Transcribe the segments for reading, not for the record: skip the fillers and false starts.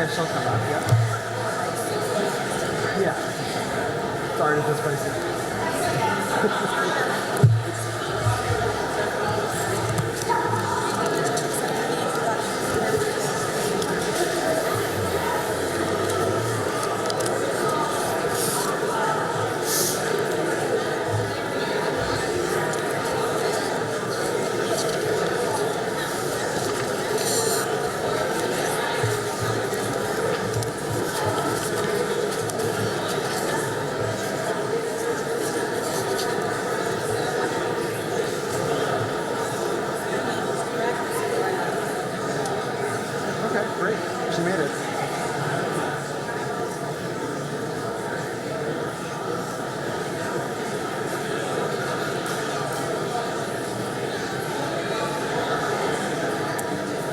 Yeah, she'll come up, yeah. Yeah. Sorry to this place. Okay, great. She made it.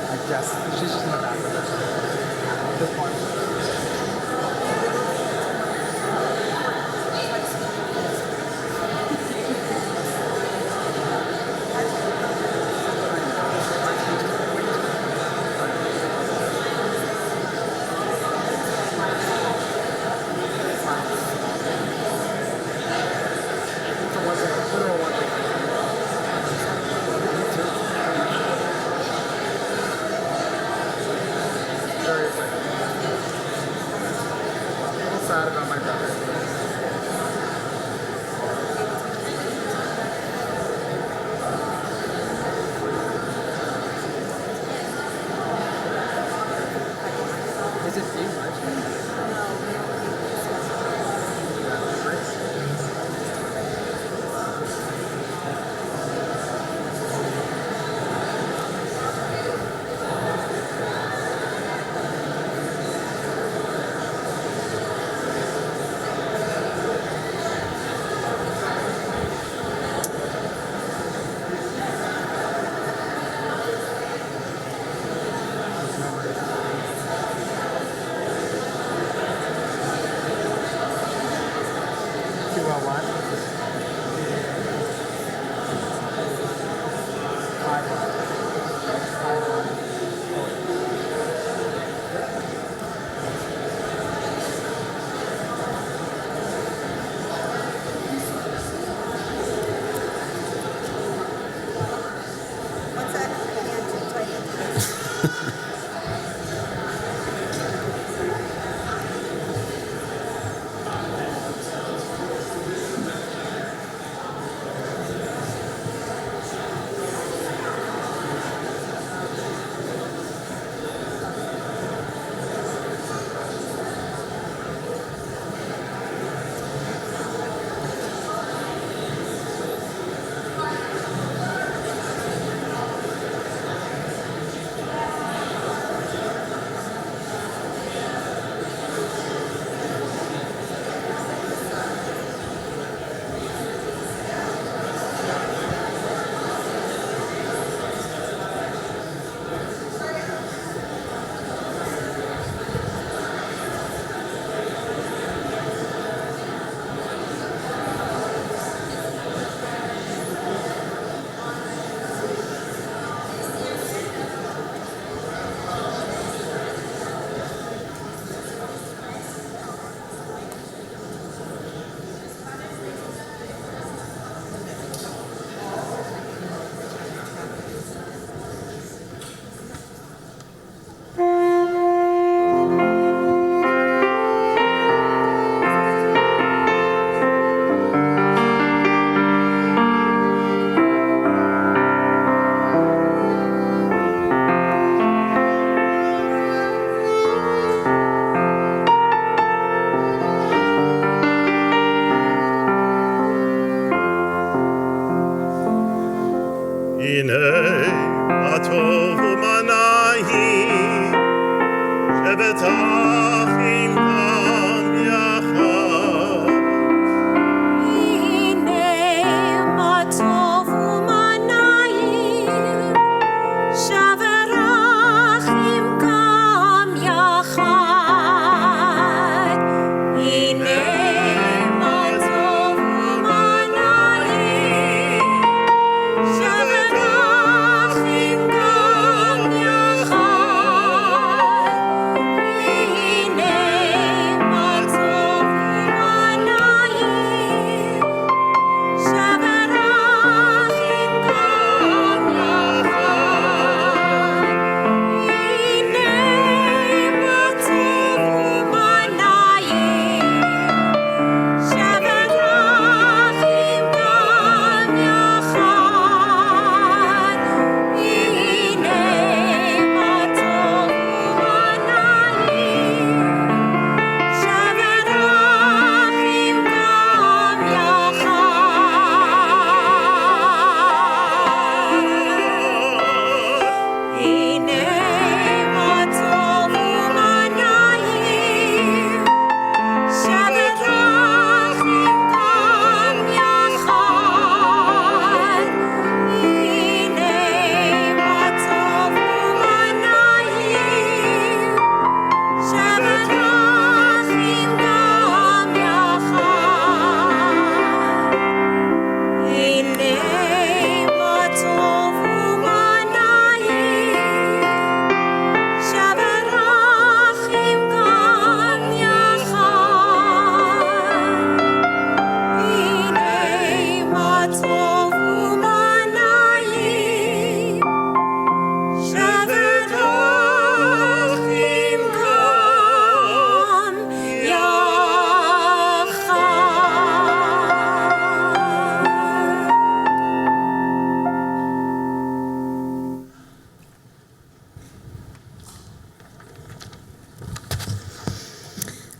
I guess she's just in the back of it. This one. Sad about my brother. Is it being much?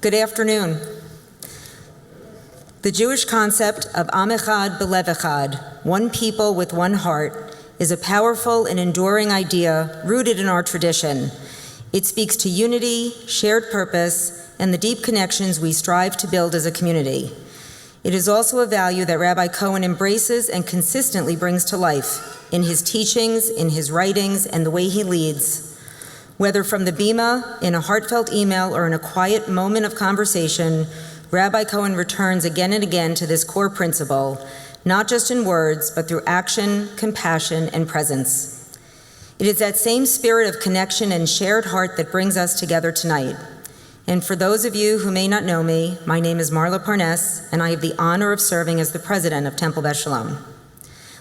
Good afternoon. The Jewish concept of Am Echad B'Lev Echad, one people with one heart, is a powerful and enduring idea rooted in our tradition. It speaks to unity, shared purpose, and the deep connections we strive to build as a community. It is also a value that Rabbi Cohen embraces and consistently brings to life in his teachings, in his writings, and the way he leads. Whether from the bima, in a heartfelt email, or in a quiet moment of conversation, Rabbi Cohen returns again and again to this core principle, not just in words, but through action, compassion, and presence. It is that same spirit of connection and shared heart that brings us together tonight. And for those of you who may not know me, my name is Marla Parnes, and I have the honor of serving as the president of Temple Beth Shalom.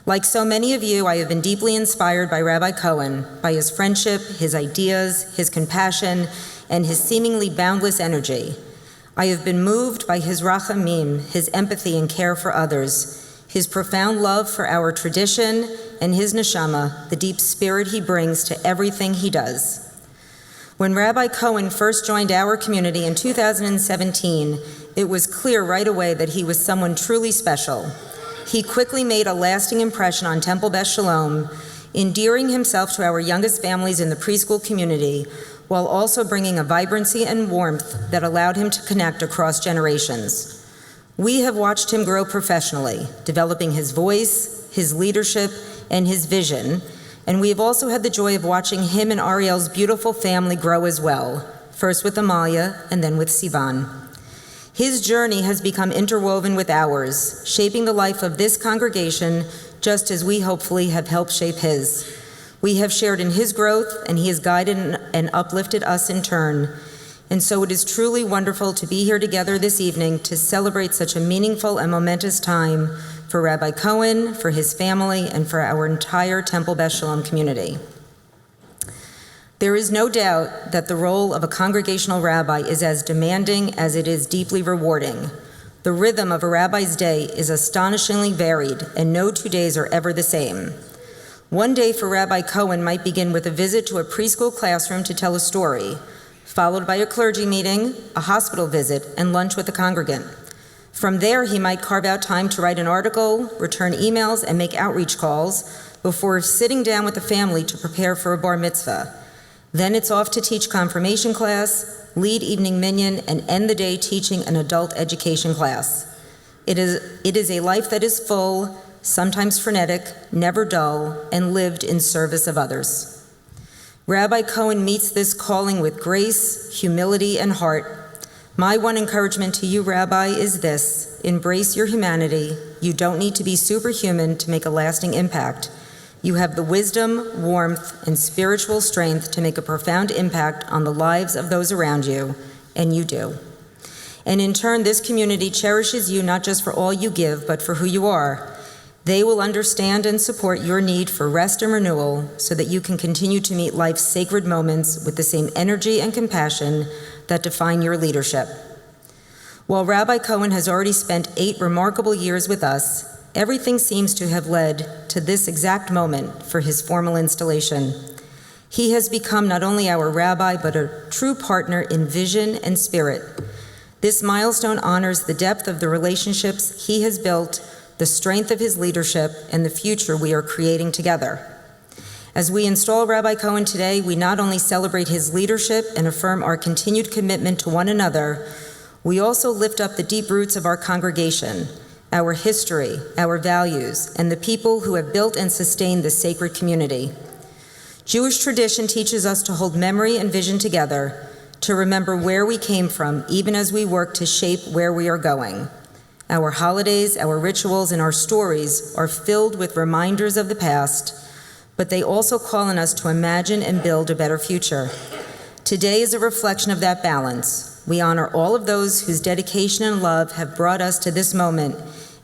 Like so many of you, I have been deeply inspired by Rabbi Cohen, by his friendship, his ideas, his compassion, and his seemingly boundless energy. I have been moved by his rachamim, his empathy and care for others, his profound love for our tradition, and his neshama, the deep spirit he brings to everything he does. When Rabbi Cohen first joined our community in 2017, it was clear right away that he was someone truly special. He quickly made a lasting impression on Temple Beth Shalom, endearing himself to our youngest families in the preschool community, while also bringing a vibrancy and warmth that allowed him to connect across generations. We have watched him grow professionally, developing his voice, his leadership, and his vision, and we have also had the joy of watching him and Ariel's beautiful family grow as well, first with Amalia and then with Sivan. His journey has become interwoven with ours, shaping the life of this congregation just as we hopefully have helped shape his. We have shared in his growth, and he has guided and uplifted us in turn. And so it is truly wonderful to be here together this evening to celebrate such a meaningful and momentous time for Rabbi Cohen, for his family, and for our entire Temple Beth Shalom community. There is no doubt that the role of a congregational rabbi is as demanding as it is deeply rewarding. The rhythm of a rabbi's day is astonishingly varied, and no 2 days are ever the same. One day for Rabbi Cohen might begin with a visit to a preschool classroom to tell a story, followed by a clergy meeting, a hospital visit, and lunch with a congregant. From there, he might carve out time to write an article, return emails, and make outreach calls before sitting down with the family to prepare for a bar mitzvah. Then it's off to teach confirmation class, lead evening minyan, and end the day teaching an adult education class. It is a life that is full, sometimes frenetic, never dull, and lived in service of others. Rabbi Cohen meets this calling with grace, humility, and heart. My one encouragement to you, Rabbi, is this: embrace your humanity. You don't need to be superhuman to make a lasting impact. You have the wisdom, warmth, and spiritual strength to make a profound impact on the lives of those around you, and you do. And in turn, this community cherishes you not just for all you give, but for who you are. They will understand and support your need for rest and renewal so that you can continue to meet life's sacred moments with the same energy and compassion that define your leadership. While Rabbi Cohen has already spent 8 remarkable years with us, everything seems to have led to this exact moment for his formal installation. He has become not only our rabbi, but a true partner in vision and spirit. This milestone honors the depth of the relationships he has built, the strength of his leadership, and the future we are creating together. As we install Rabbi Cohen today, we not only celebrate his leadership and affirm our continued commitment to one another, we also lift up the deep roots of our congregation, our history, our values, and the people who have built and sustained this sacred community. Jewish tradition teaches us to hold memory and vision together, to remember where we came from, even as we work to shape where we are going. Our holidays, our rituals, and our stories are filled with reminders of the past, but they also call on us to imagine and build a better future. Today is a reflection of that balance. We honor all of those whose dedication and love have brought us to this moment,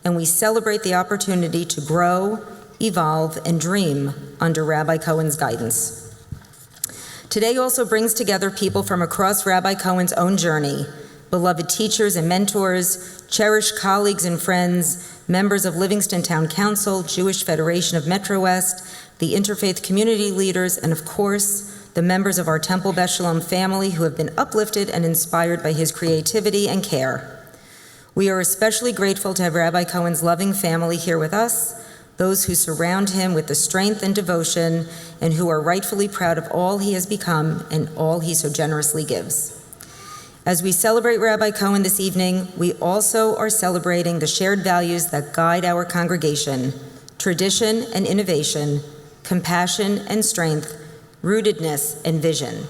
and we celebrate the opportunity to grow, evolve, and dream under Rabbi Cohen's guidance. Today also brings together people from across Rabbi Cohen's own journey, beloved teachers and mentors, cherished colleagues and friends, members of Livingston Town Council, Jewish Federation of Metro West, the interfaith community leaders, and of course, the members of our Temple Beth Shalom family who have been uplifted and inspired by his creativity and care. We are especially grateful to have Rabbi Cohen's loving family here with us, those who surround him with the strength and devotion, and who are rightfully proud of all he has become and all he so generously gives. As we celebrate Rabbi Cohen this evening, we also are celebrating the shared values that guide our congregation: tradition and innovation, compassion and strength, rootedness and vision.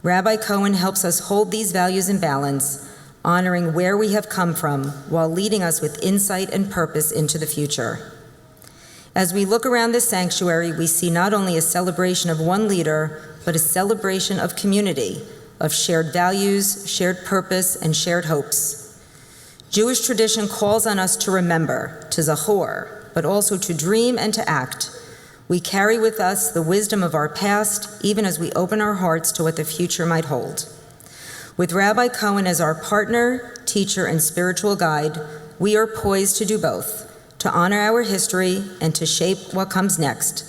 Rabbi Cohen helps us hold these values in balance, honoring where we have come from while leading us with insight and purpose into the future. As we look around this sanctuary, we see not only a celebration of one leader, but a celebration of community, of shared values, shared purpose, and shared hopes. Jewish tradition calls on us to remember, to zachor, but also to dream and to act. We carry with us the wisdom of our past, even as we open our hearts to what the future might hold. With Rabbi Cohen as our partner, teacher, and spiritual guide, we are poised to do both, to honor our history and to shape what comes next,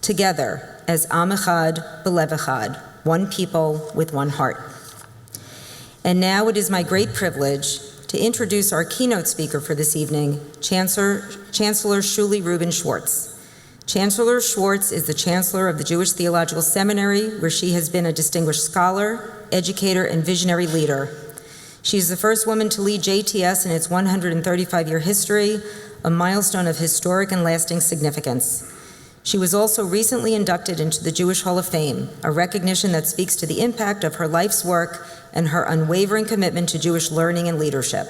together as Am Echad B'Lev Echad, one people with one heart. And now it is my great privilege to introduce our keynote speaker for this evening, Chancellor Shuli Rubin Schwartz. Chancellor Schwartz is the Chancellor of the Jewish Theological Seminary, where she has been a distinguished scholar, educator, and visionary leader. She is the first woman to lead JTS in its 135-year history, a milestone of historic and lasting significance. She was also recently inducted into the Jewish Hall of Fame, a recognition that speaks to the impact of her life's work and her unwavering commitment to Jewish learning and leadership.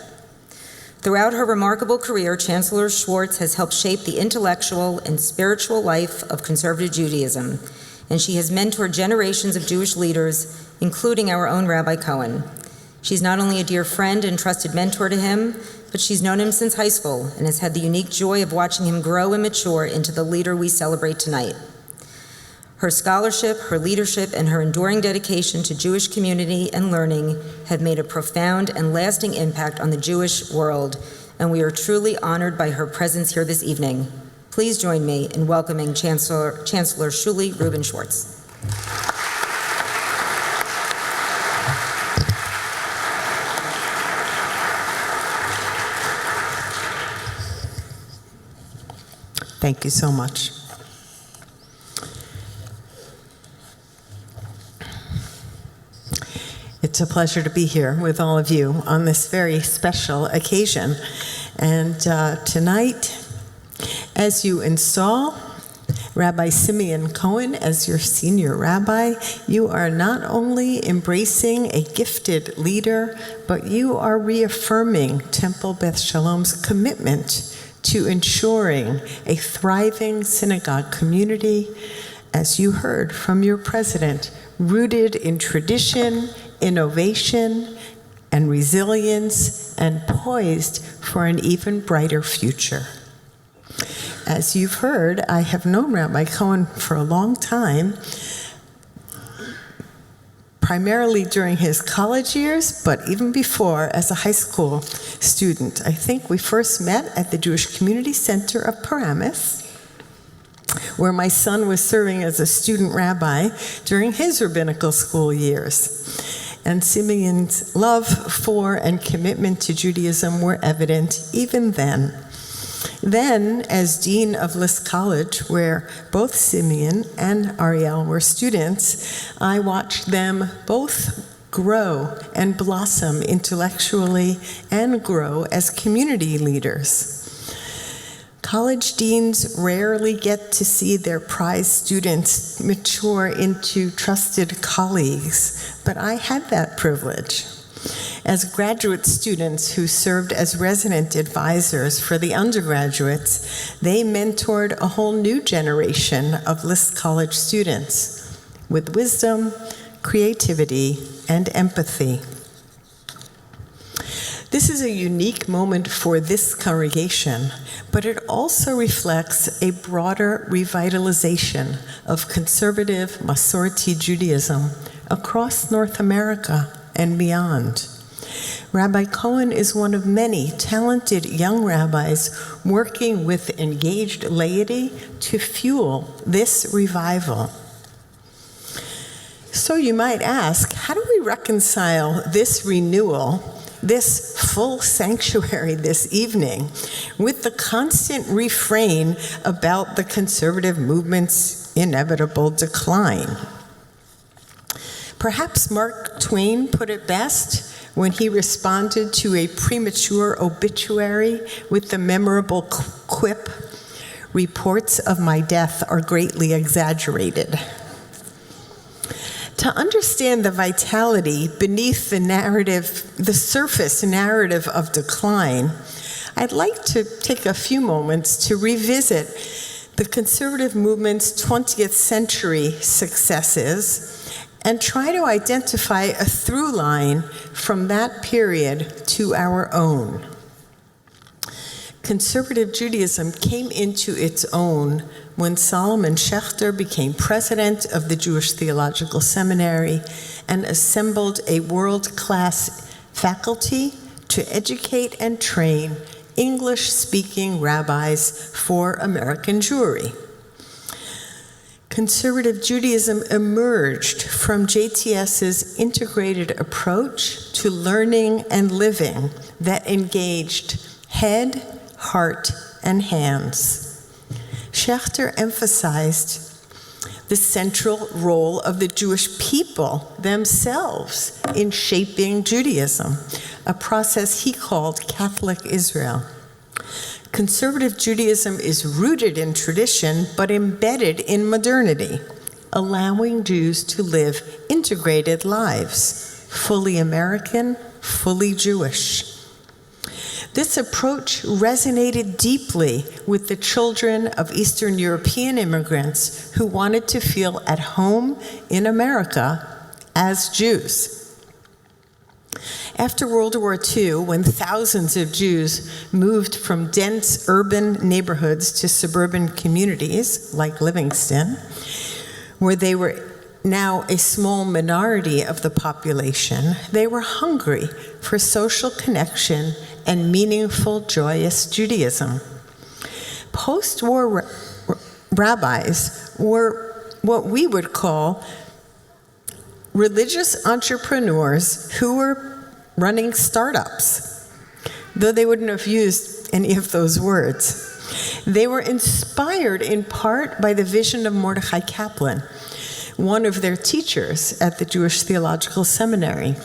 Throughout her remarkable career, Chancellor Schwartz has helped shape the intellectual and spiritual life of conservative Judaism, and she has mentored generations of Jewish leaders, including our own Rabbi Cohen. She's not only a dear friend and trusted mentor to him, but she's known him since high school and has had the unique joy of watching him grow and mature into the leader we celebrate tonight. Her scholarship, her leadership, and her enduring dedication to Jewish community and learning have made a profound and lasting impact on the Jewish world, and we are truly honored by her presence here this evening. Please join me in welcoming Chancellor Shuli Rubin Schwartz. Thank you so much. It's a pleasure to be here with all of you on this very special occasion. And tonight, as you install Rabbi Simeon Cohen as your senior rabbi, you are not only embracing a gifted leader, but you are reaffirming Temple Beth Shalom's commitment to ensuring a thriving synagogue community, as you heard from your president, rooted in tradition, innovation, and resilience, and poised for an even brighter future. As you've heard, I have known Rabbi Cohen for a long time, primarily during his college years, but even before as a high school student. I think we first met at the Jewish Community Center of Paramus, where my son was serving as a student rabbi during his rabbinical school years. And Simeon's love for and commitment to Judaism were evident even then. Then, as dean of List College, where both Simeon and Ariel were students, I watched them both grow and blossom intellectually and grow as community leaders. College deans rarely get to see their prize students mature into trusted colleagues, but I had that privilege. As graduate students who served as resident advisors for the undergraduates, they mentored a whole new generation of List College students with wisdom, creativity, and empathy. This is a unique moment for this congregation, but it also reflects a broader revitalization of conservative Masorti Judaism across North America and beyond. Rabbi Cohen is one of many talented young rabbis working with engaged laity to fuel this revival. So you might ask, how do we reconcile this renewal, this full sanctuary this evening, with the constant refrain about the conservative movement's inevitable decline? Perhaps Mark Twain put it best when he responded to a premature obituary with the memorable quip, "Reports of my death are greatly exaggerated." To understand the vitality beneath the narrative, the surface narrative of decline, I'd like to take a few moments to revisit the conservative movement's 20th century successes and try to identify a through line from that period to our own. Conservative Judaism came into its own when Solomon Schechter became president of the Jewish Theological Seminary and assembled a world-class faculty to educate and train English-speaking rabbis for American Jewry. Conservative Judaism emerged from JTS's integrated approach to learning and living that engaged head, heart, and hands. Schechter emphasized the central role of the Jewish people themselves in shaping Judaism, a process he called Catholic Israel. Conservative Judaism is rooted in tradition but embedded in modernity, allowing Jews to live integrated lives, fully American, fully Jewish. This approach resonated deeply with the children of Eastern European immigrants who wanted to feel at home in America as Jews. After World War II, when thousands of Jews moved from dense urban neighborhoods to suburban communities like Livingston, where they were now a small minority of the population, they were hungry for social connection and meaningful, joyous Judaism. Post-war rabbis were what we would call religious entrepreneurs who were running startups, though they wouldn't have used any of those words. They were inspired in part by the vision of Mordechai Kaplan, one of their teachers at the Jewish Theological Seminary.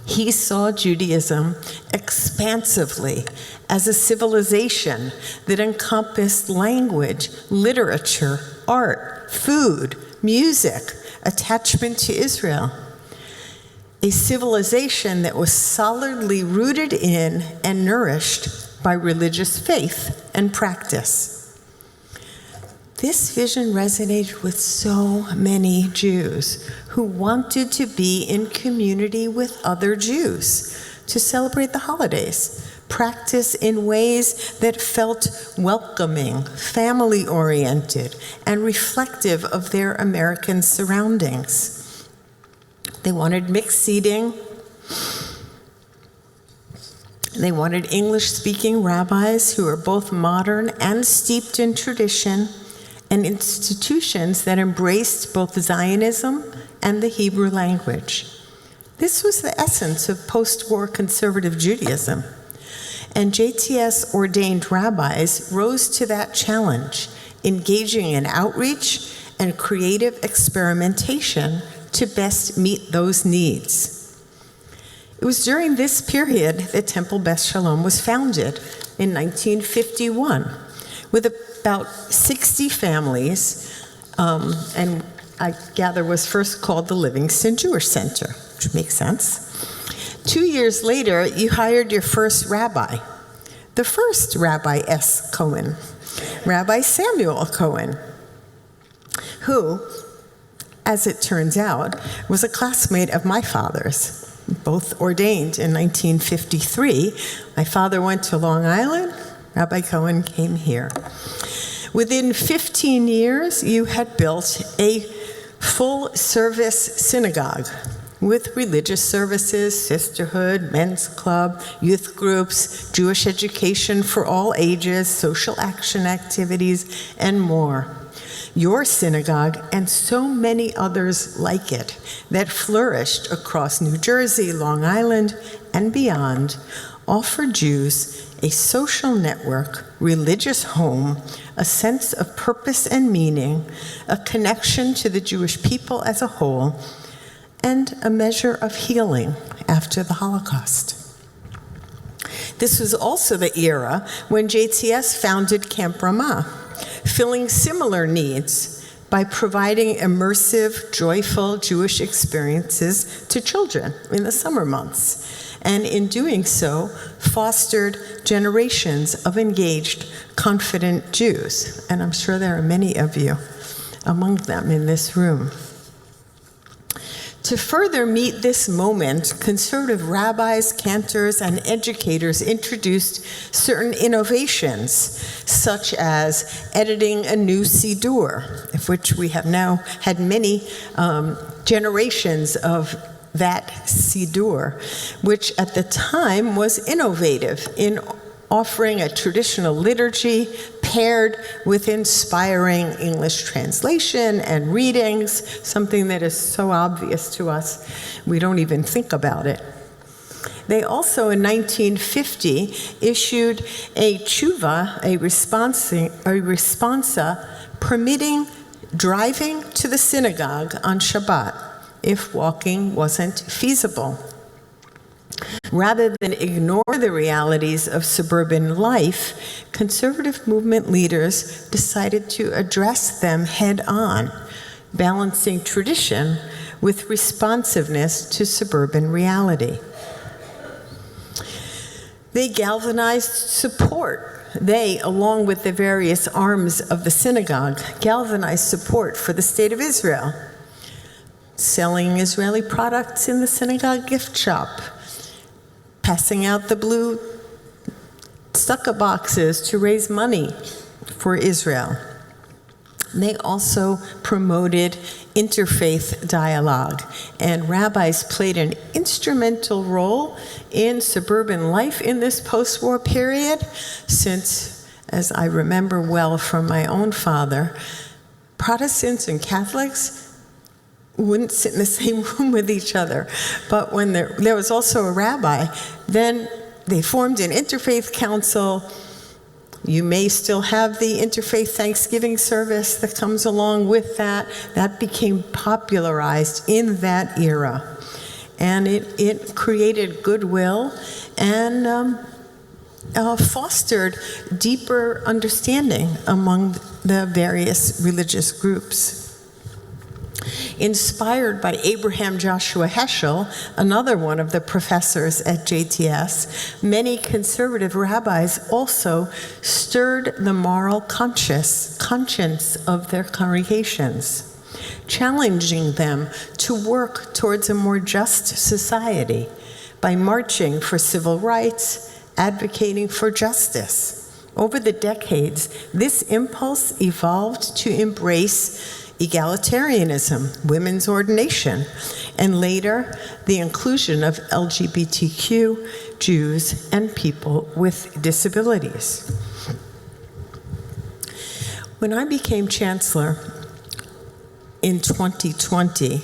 He saw Judaism expansively as a civilization that encompassed language, literature, art, food, music, attachment to Israel. A civilization that was solidly rooted in and nourished by religious faith and practice. This vision resonated with so many Jews who wanted to be in community with other Jews, to celebrate the holidays, practice in ways that felt welcoming, family-oriented, and reflective of their American surroundings. They wanted mixed seating. They wanted English-speaking rabbis who were both modern and steeped in tradition, and institutions that embraced both Zionism and the Hebrew language. This was the essence of post-war conservative Judaism. And JTS ordained rabbis rose to that challenge, engaging in outreach and creative experimentation to best meet those needs. It was during this period that Temple Beth Shalom was founded in 1951 with about 60 families, and I gather was first called the Livingston Jewish Center, which makes sense. 2 years later, you hired your first rabbi, the first Rabbi S. Cohen, Rabbi Samuel Cohen, who, as it turns out, was a classmate of my father's, both ordained in 1953. My father went to Long Island, Rabbi Cohen came here. Within 15 years, you had built a full-service synagogue with religious services, sisterhood, men's club, youth groups, Jewish education for all ages, social action activities, and more. your synagogue, and so many others like it that flourished across New Jersey, Long Island, and beyond, offer Jews a social network, religious home, a sense of purpose and meaning, a connection to the Jewish people as a whole, and a measure of healing after the Holocaust. This was also the era when JTS founded Camp Ramah, filling similar needs by providing immersive, joyful Jewish experiences to children in the summer months, and in doing so, fostered generations of engaged, confident Jews. And I'm sure there are many of you among them in this room. To further meet this moment, conservative rabbis, cantors, and educators introduced certain innovations, such as editing a new Siddur, of which we have now had many generations of that Siddur, which at the time was innovative in offering a traditional liturgy paired with inspiring English translation and readings, something that is so obvious to us, we don't even think about it. They also, in 1950, issued a tshuva, a responsa, permitting driving to the synagogue on Shabbat if walking wasn't feasible. Rather than ignore the realities of suburban life, conservative movement leaders decided to address them head-on, balancing tradition with responsiveness to suburban reality. They galvanized support. They, along with the various arms of the synagogue, galvanized support for the State of Israel, selling Israeli products in the synagogue gift shop, passing out the blue sukkah boxes to raise money for Israel. They also promoted interfaith dialogue, and rabbis played an instrumental role in suburban life in this post-war period, since, as I remember well from my own father, Protestants and Catholics wouldn't sit in the same room with each other. But when there was also a rabbi, then they formed an interfaith council. You may still have the interfaith Thanksgiving service that comes along with that. That became popularized in that era. And it created goodwill and fostered deeper understanding among the various religious groups. Inspired by Abraham Joshua Heschel, another one of the professors at JTS, many conservative rabbis also stirred the moral conscience of their congregations, challenging them to work towards a more just society by marching for civil rights, advocating for justice. Over the decades, this impulse evolved to embrace egalitarianism, women's ordination, and later the inclusion of LGBTQ, Jews, and people with disabilities. When I became chancellor in 2020,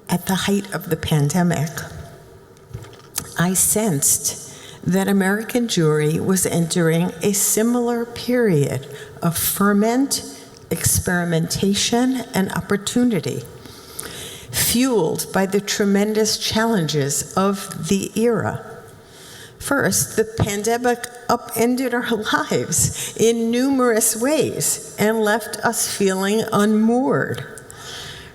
at the height of the pandemic, I sensed that American Jewry was entering a similar period of ferment, experimentation, and opportunity, fueled by the tremendous challenges of the era. First, the pandemic upended our lives in numerous ways and left us feeling unmoored.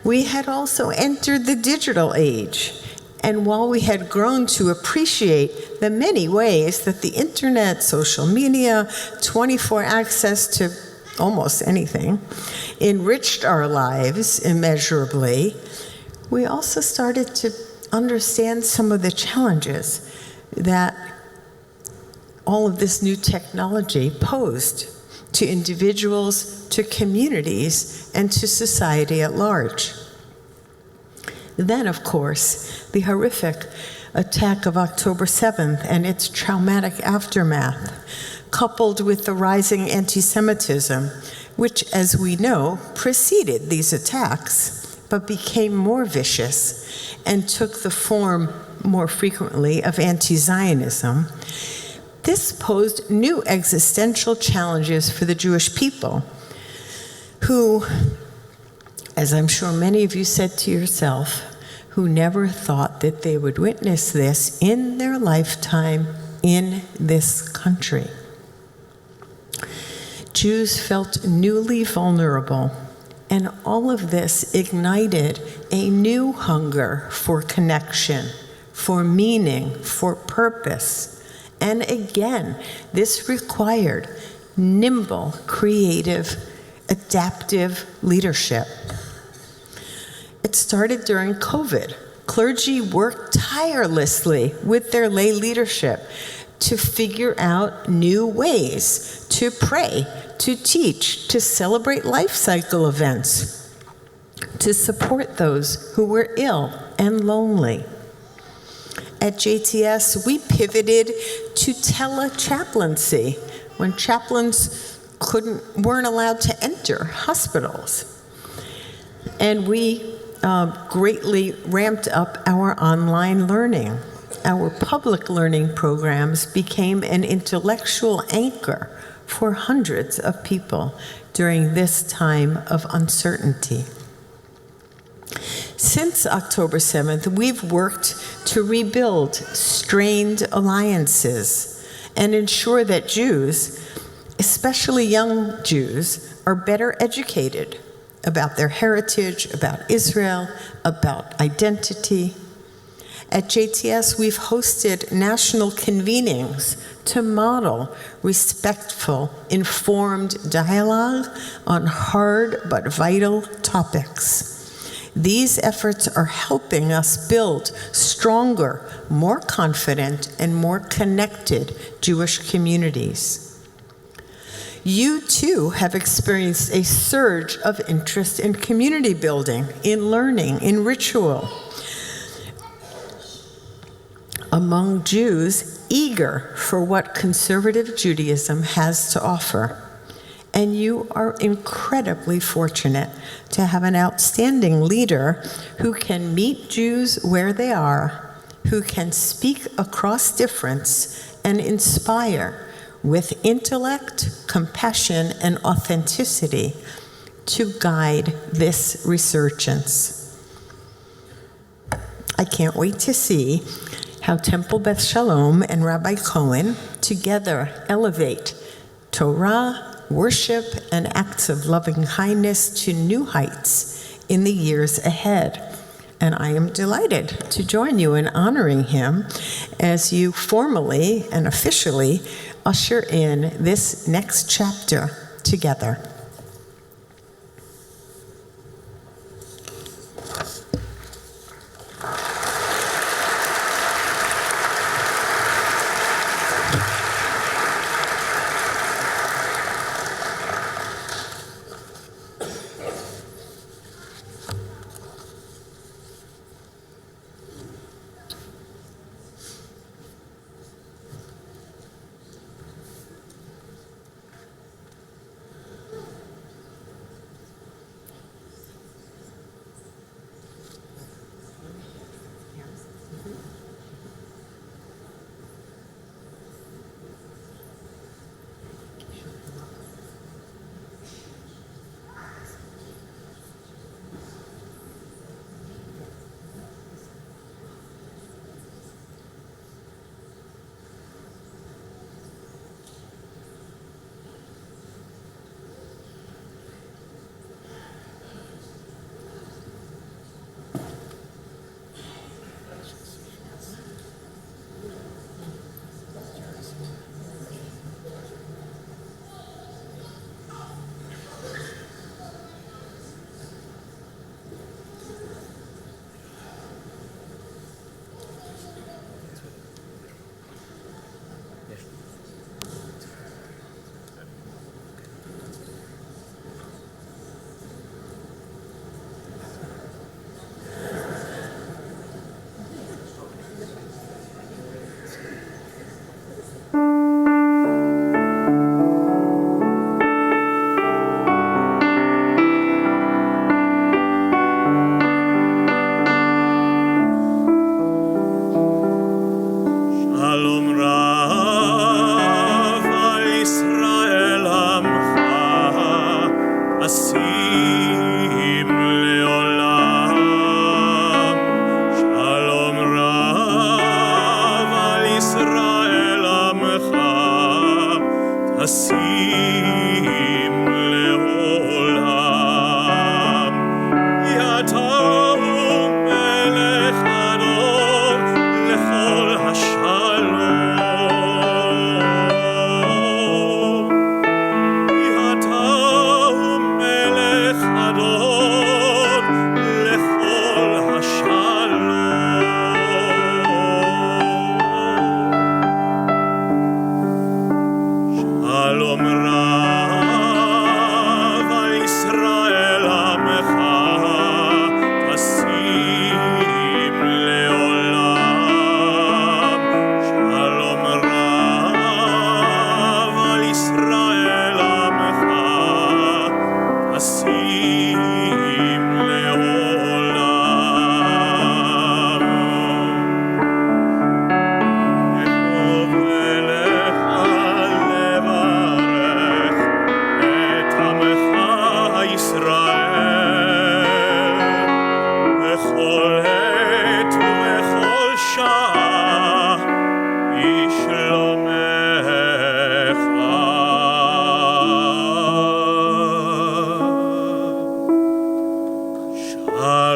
We had also entered the digital age, and while we had grown to appreciate the many ways that the internet, social media, 24 access to almost anything, enriched our lives immeasurably, we also started to understand some of the challenges that all of this new technology posed to individuals, to communities, and to society at large. Then, of course, the horrific attack of October 7th and its traumatic aftermath, coupled with the rising anti-Semitism, which, as we know, preceded these attacks, but became more vicious and took the form more frequently of anti-Zionism. This posed new existential challenges for the Jewish people, who, as I'm sure many of you said to yourself, who never thought that they would witness this in their lifetime in this country. Jews felt newly vulnerable, and all of this ignited a new hunger for connection, for meaning, for purpose. And again, this required nimble, creative, adaptive leadership. It started during COVID. Clergy worked tirelessly with their lay leadership to figure out new ways to pray, to teach, to celebrate life cycle events, to support those who were ill and lonely. At JTS, we pivoted to telechaplaincy when chaplains weren't allowed to enter hospitals. And we greatly ramped up our online learning. Our public learning programs became an intellectual anchor for hundreds of people during this time of uncertainty. Since October 7th, we've worked to rebuild strained alliances and ensure that Jews, especially young Jews, are better educated about their heritage, about Israel, about identity. At JTS, we've hosted national convenings to model respectful, informed dialogue on hard but vital topics. These efforts are helping us build stronger, more confident, and more connected Jewish communities. You too have experienced a surge of interest in community building, in learning, in ritual, among Jews eager for what conservative Judaism has to offer. And you are incredibly fortunate to have an outstanding leader who can meet Jews where they are, who can speak across difference and inspire with intellect, compassion, and authenticity to guide this resurgence. I can't wait to see how Temple Beth Shalom and Rabbi Cohen together elevate Torah, worship, and acts of loving kindness to new heights in the years ahead. And I am delighted to join you in honoring him as you formally and officially usher in this next chapter together.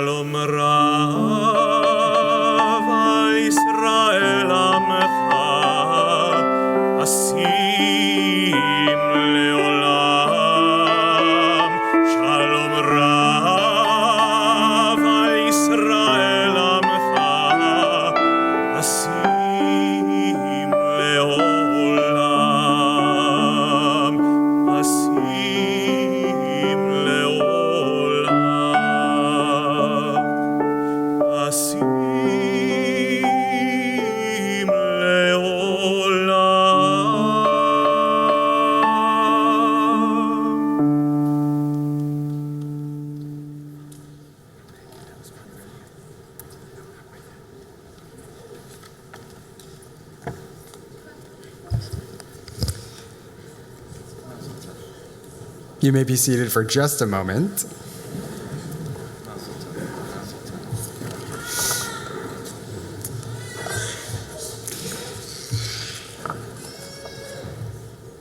Shalom Rav Yisrael Amecha Asim Leolam Shalom Rav Yisrael Amecha Asim Leolam Asim Leolam Asim You may be seated for just a moment.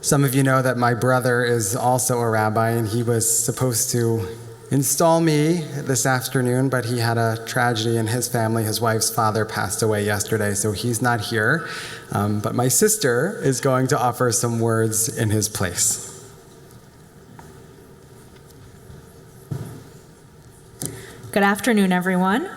Some of you know that my brother is also a rabbi, and he was supposed to install me this afternoon, but he had a tragedy in his family. His wife's father passed away yesterday, so he's not here. But my sister is going to offer some words in his place. Good afternoon, everyone.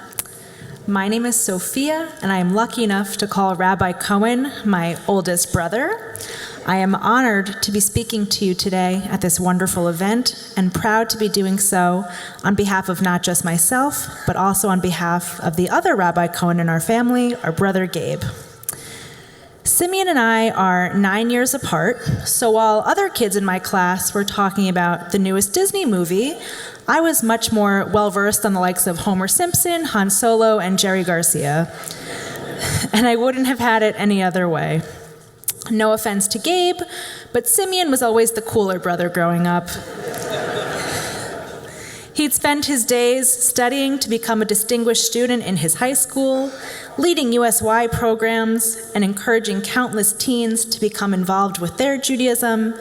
My name is Sophia, and I am lucky enough to call Rabbi Cohen my oldest brother. I am honored to be speaking to you today at this wonderful event, and proud to be doing so on behalf of not just myself, but also on behalf of the other Rabbi Cohen in our family, our brother Gabe. Simeon and I are 9 years apart, so while other kids in my class were talking about the newest Disney movie, I was much more well-versed on the likes of Homer Simpson, Han Solo, and Jerry Garcia. And I wouldn't have had it any other way. No offense to Gabe, but Simeon was always the cooler brother growing up. He'd spend his days studying to become a distinguished student in his high school, leading USY programs, and encouraging countless teens to become involved with their Judaism,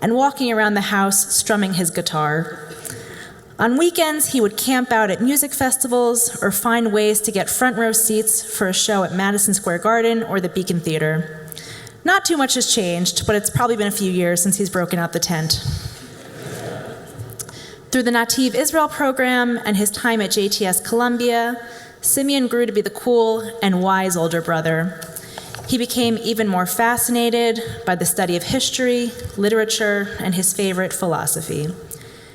and walking around the house strumming his guitar. On weekends, he would camp out at music festivals or find ways to get front row seats for a show at Madison Square Garden or the Beacon Theater. Not too much has changed, but it's probably been a few years since he's broken out the tent. Through the Nativ Israel program and his time at JTS Columbia, Simeon grew to be the cool and wise older brother. He became even more fascinated by the study of history, literature, and his favorite, philosophy.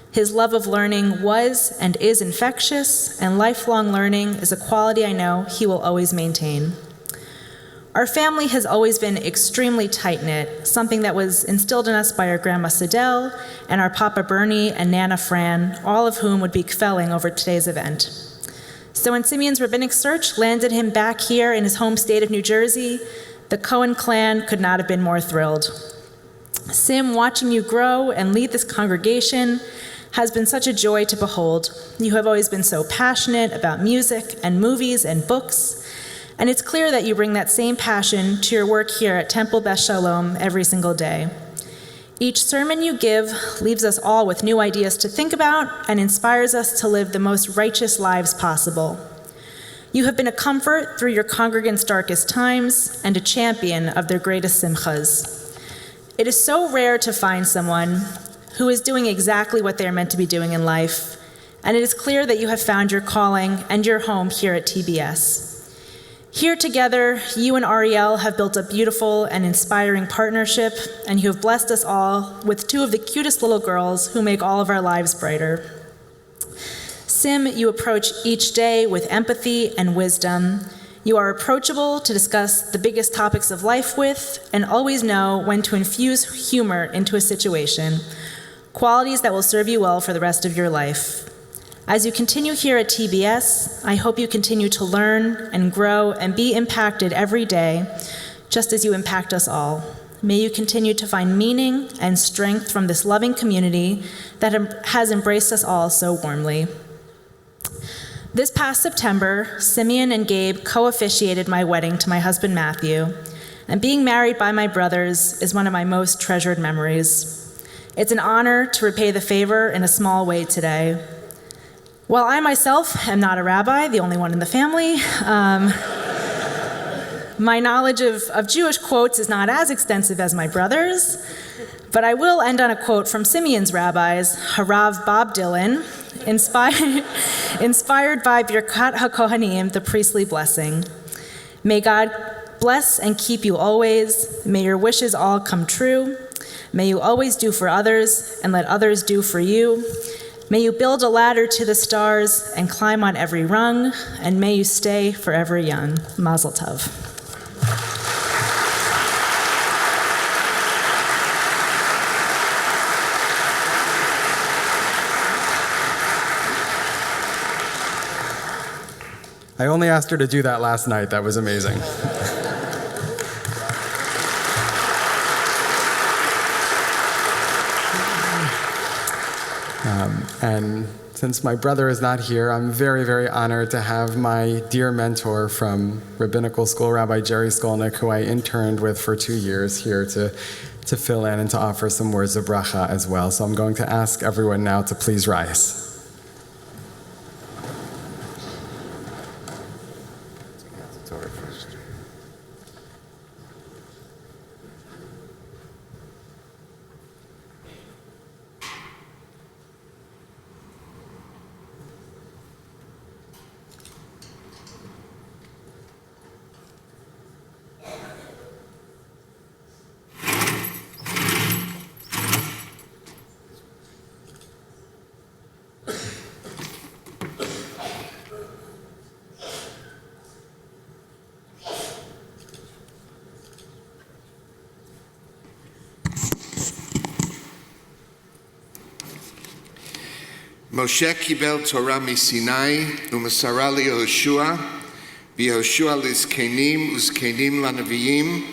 His love of learning was and is infectious, and lifelong learning is a quality I know he will always maintain. Our family has always been extremely tight-knit, something that was instilled in us by our Grandma Sidel and our Papa Bernie and Nana Fran, all of whom would be kvelling over today's event. So when Simeon's rabbinic search landed him back here in his home state of New Jersey, the Cohen clan could not have been more thrilled. Sim, watching you grow and lead this congregation has been such a joy to behold. You have always been so passionate about music and movies and books, and it's clear that you bring that same passion to your work here at Temple Beth Shalom every single day. Each sermon you give leaves us all with new ideas to think about and inspires us to live the most righteous lives possible. You have been a comfort through your congregants' darkest times and a champion of their greatest simchas. It is so rare to find someone who is doing exactly what they are meant to be doing in life, and it is clear that you have found your calling and your home here at TBS. Here together, you and Ariel have built a beautiful and inspiring partnership, and you have blessed us all with two of the cutest little girls who make all of our lives brighter. Sim, you approach each day with empathy and wisdom. You are approachable to discuss the biggest topics of life with, and always know when to infuse humor into a situation, qualities that will serve you well for the rest of your life. As you continue here at TBS, I hope you continue to learn and grow and be impacted every day, just as you impact us all. May you continue to find meaning and strength from this loving community that has embraced us all so warmly. This past September, Simeon and Gabe co-officiated my wedding to my husband Matthew, and being married by my brothers is one of my most treasured memories. It's an honor to repay the favor in a small way today. While I myself am not a rabbi, the only one in the family, my knowledge of Jewish quotes is not as extensive as my brother's, but I will end on a quote from Simeon's rabbis, Harav Bob Dylan, inspired by Birkat HaKohanim, the priestly blessing. May God bless and keep you always. May your wishes all come true. May you always do for others and let others do for you. May you build a ladder to the stars and climb on every rung, and may you stay forever young. Mazel tov. I only asked her to do that last night. That was amazing. And since my brother is not here, I'm very, very honored to have my dear mentor from rabbinical school, Rabbi Jerry Skolnick, who I interned with for 2 years, here to fill in and to offer some words of bracha as well. So I'm going to ask everyone now to please rise. Moshe kibel Torah miSinai u'mesara liYehoshua, v'Yehoshua lizkenim u'zkenim la'neviim,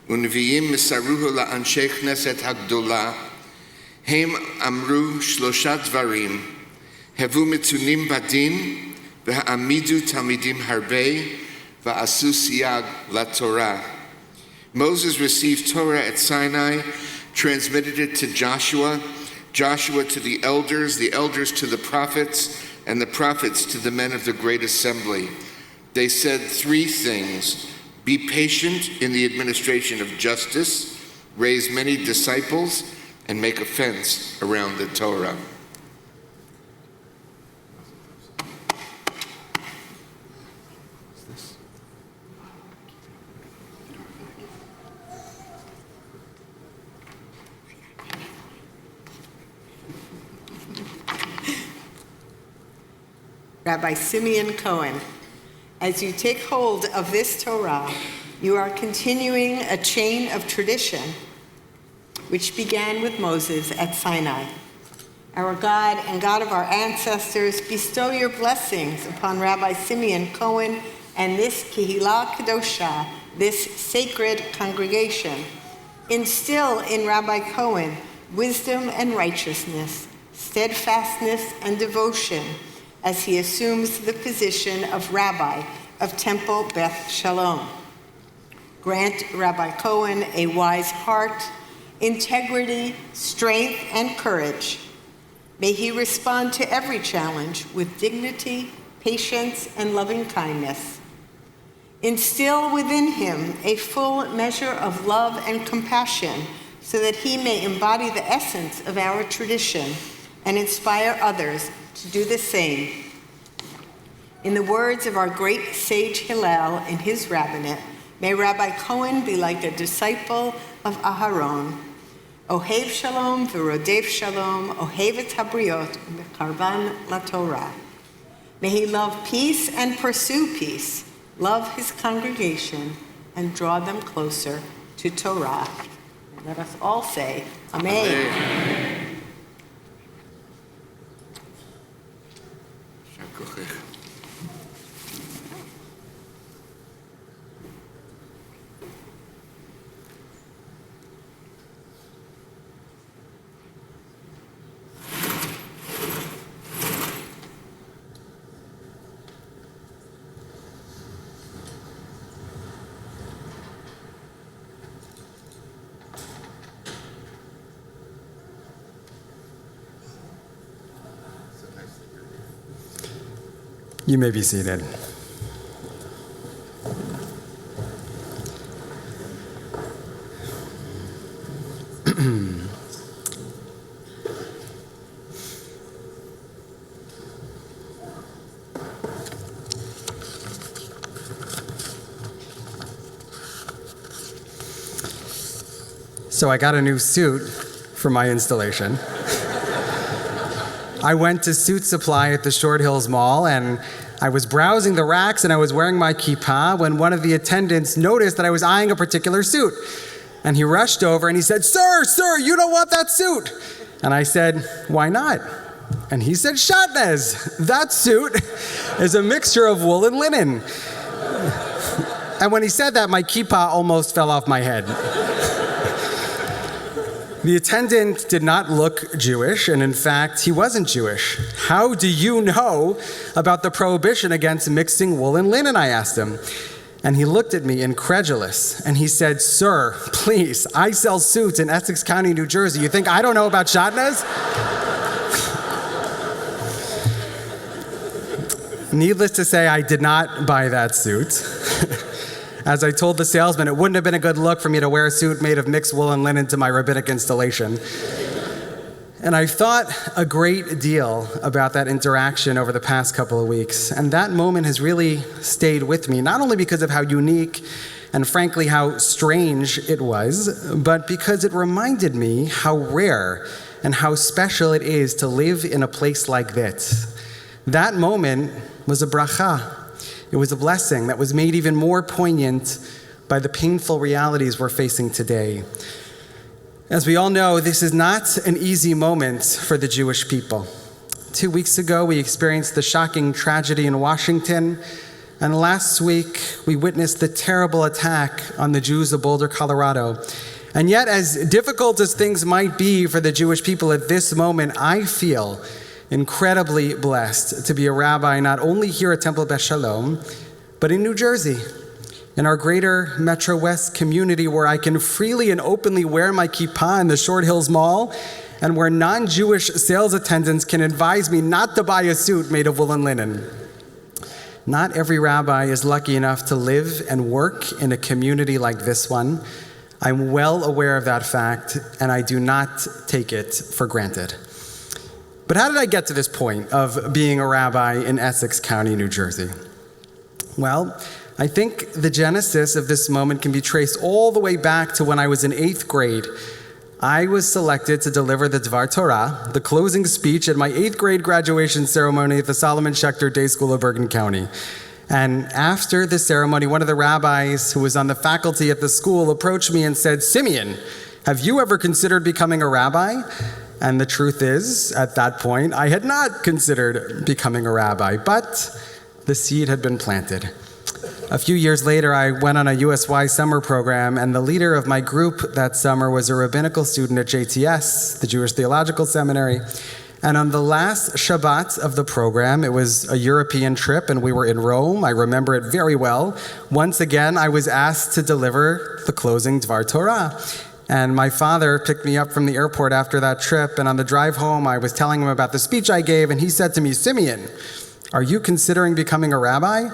u'neviim mesaruhu la'anshei Knesset hagdola. Hem amru shlosha dvarim, hevu mitzunim badin, v'ha'amidu talmidim harbe, v'asu siyag laTorah. Moses received Torah at Sinai, transmitted it to Joshua to the elders to the prophets, and the prophets to the men of the great assembly. They said 3 things: be patient in the administration of justice, raise many disciples, and make a fence around the Torah. Rabbi Simeon Cohen, as you take hold of this Torah, you are continuing a chain of tradition which began with Moses at Sinai. Our God and God of our ancestors, bestow your blessings upon Rabbi Simeon Cohen and this Kehillah Kadosha, this sacred congregation. Instill in Rabbi Cohen wisdom and righteousness, steadfastness and devotion, as he assumes the position of Rabbi of Temple Beth Shalom. Grant Rabbi Cohen a wise heart, integrity, strength, and courage. May he respond to every challenge with dignity, patience, and loving kindness. Instill within him a full measure of love and compassion so that he may embody the essence of our tradition and inspire others to do the same. In the words of our great sage Hillel in his rabbinate, may Rabbi Cohen be like a disciple of Aharon, Ohev Shalom v'Rodev Shalom, Ohev et Habriot v'Karban LaTorah. May he love peace and pursue peace, love his congregation, and draw them closer to Torah. Let us all say, Amen. Amen. You may be seated. So I got a new suit for my installation. I went to Suit Supply at the Short Hills Mall, and I was browsing the racks and I was wearing my kippah when one of the attendants noticed that I was eyeing a particular suit. And he rushed over and he said, Sir, you don't want that suit." And I said, "Why not?" And he said, "Shatnez, that suit is a mixture of wool and linen." And when he said that, my kippah almost fell off my head. The attendant did not look Jewish, and in fact, he wasn't Jewish. "How do you know about the prohibition against mixing wool and linen?" I asked him. And he looked at me incredulous, and he said, "Sir, please, I sell suits in Essex County, New Jersey. You think I don't know about shatnez?" Needless to say, I did not buy that suit. As I told the salesman, it wouldn't have been a good look for me to wear a suit made of mixed wool and linen to my rabbinic installation. And I've thought a great deal about that interaction over the past couple of weeks, and that moment has really stayed with me, not only because of how unique and frankly how strange it was, but because it reminded me how rare and how special it is to live in a place like this. That moment was a bracha. It was a blessing that was made even more poignant by the painful realities we're facing today. As we all know, this is not an easy moment for the Jewish people. 2 weeks ago, we experienced the shocking tragedy in Washington, and last week, we witnessed the terrible attack on the Jews of Boulder, Colorado. And yet, as difficult as things might be for the Jewish people at this moment, I feel incredibly blessed to be a rabbi not only here at Temple Beth Shalom, but in New Jersey, in our greater Metro West community where I can freely and openly wear my kippah in the Short Hills Mall and where non-Jewish sales attendants can advise me not to buy a suit made of wool and linen. Not every rabbi is lucky enough to live and work in a community like this one. I'm well aware of that fact, and I do not take it for granted. But how did I get to this point of being a rabbi in Essex County, New Jersey? Well, I think the genesis of this moment can be traced all the way back to when I was in 8th grade. I was selected to deliver the Dvar Torah, the closing speech at my 8th grade graduation ceremony at the Solomon Schechter Day School of Bergen County. And after the ceremony, one of the rabbis who was on the faculty at the school approached me and said, "Simeon, have you ever considered becoming a rabbi?" And the truth is, at that point, I had not considered becoming a rabbi, but the seed had been planted. A few years later, I went on a USY summer program, and the leader of my group that summer was a rabbinical student at JTS, the Jewish Theological Seminary. And on the last Shabbat of the program, it was a European trip, and we were in Rome. I remember it very well. Once again, I was asked to deliver the closing Dvar Torah. And my father picked me up from the airport after that trip, and on the drive home, I was telling him about the speech I gave, and he said to me, "Simeon, are you considering becoming a rabbi?"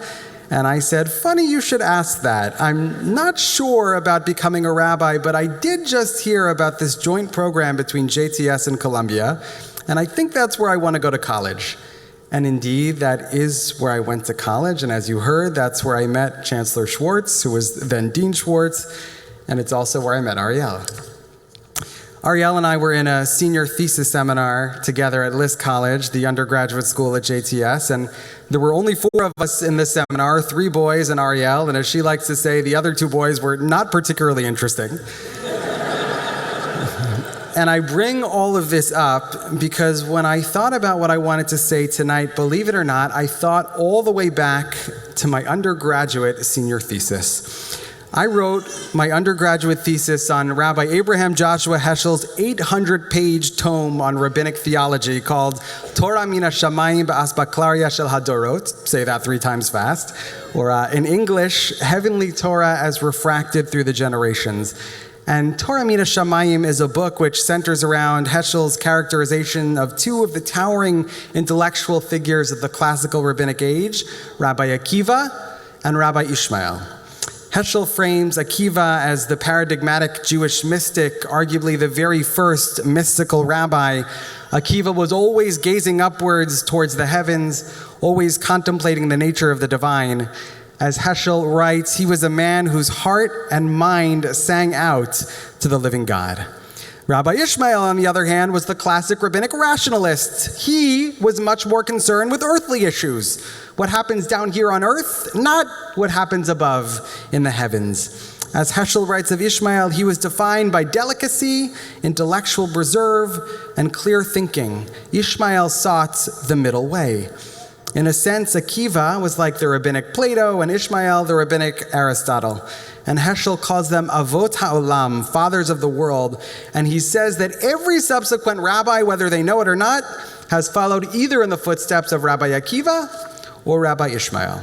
And I said, "Funny you should ask that. I'm not sure about becoming a rabbi, but I did just hear about this joint program between JTS and Columbia, and I think that's where I want to go to college." And indeed, that is where I went to college, and as you heard, that's where I met Chancellor Schwartz, who was then Dean Schwartz, and it's also where I met Ariel. Ariel and I were in a senior thesis seminar together at List College, the undergraduate school at JTS, and there were only 4 of us in this seminar, 3 boys and Ariel, and as she likes to say, the other 2 boys were not particularly interesting. And I bring all of this up because when I thought about what I wanted to say tonight, believe it or not, I thought all the way back to my undergraduate senior thesis. I wrote my undergraduate thesis on Rabbi Abraham Joshua Heschel's 800-page tome on rabbinic theology called Torah Min HaShamayim Ba'asbaklaria Shel Hadorot, say that 3 times fast, or in English, Heavenly Torah as Refracted Through the Generations. And Torah Mina Shamayim is a book which centers around Heschel's characterization of two of the towering intellectual figures of the classical rabbinic age, Rabbi Akiva and Rabbi Ishmael. Heschel frames Akiva as the paradigmatic Jewish mystic, arguably the very first mystical rabbi. Akiva was always gazing upwards towards the heavens, always contemplating the nature of the divine. As Heschel writes, he was a man whose heart and mind sang out to the living God. Rabbi Ishmael, on the other hand, was the classic rabbinic rationalist. He was much more concerned with earthly issues. What happens down here on earth, not what happens above in the heavens. As Heschel writes of Ishmael, he was defined by delicacy, intellectual reserve, and clear thinking. Ishmael sought the middle way. In a sense, Akiva was like the rabbinic Plato and Ishmael the rabbinic Aristotle. And Heschel calls them Avot HaOlam, fathers of the world. And he says that every subsequent rabbi, whether they know it or not, has followed either in the footsteps of Rabbi Akiva or Rabbi Ishmael.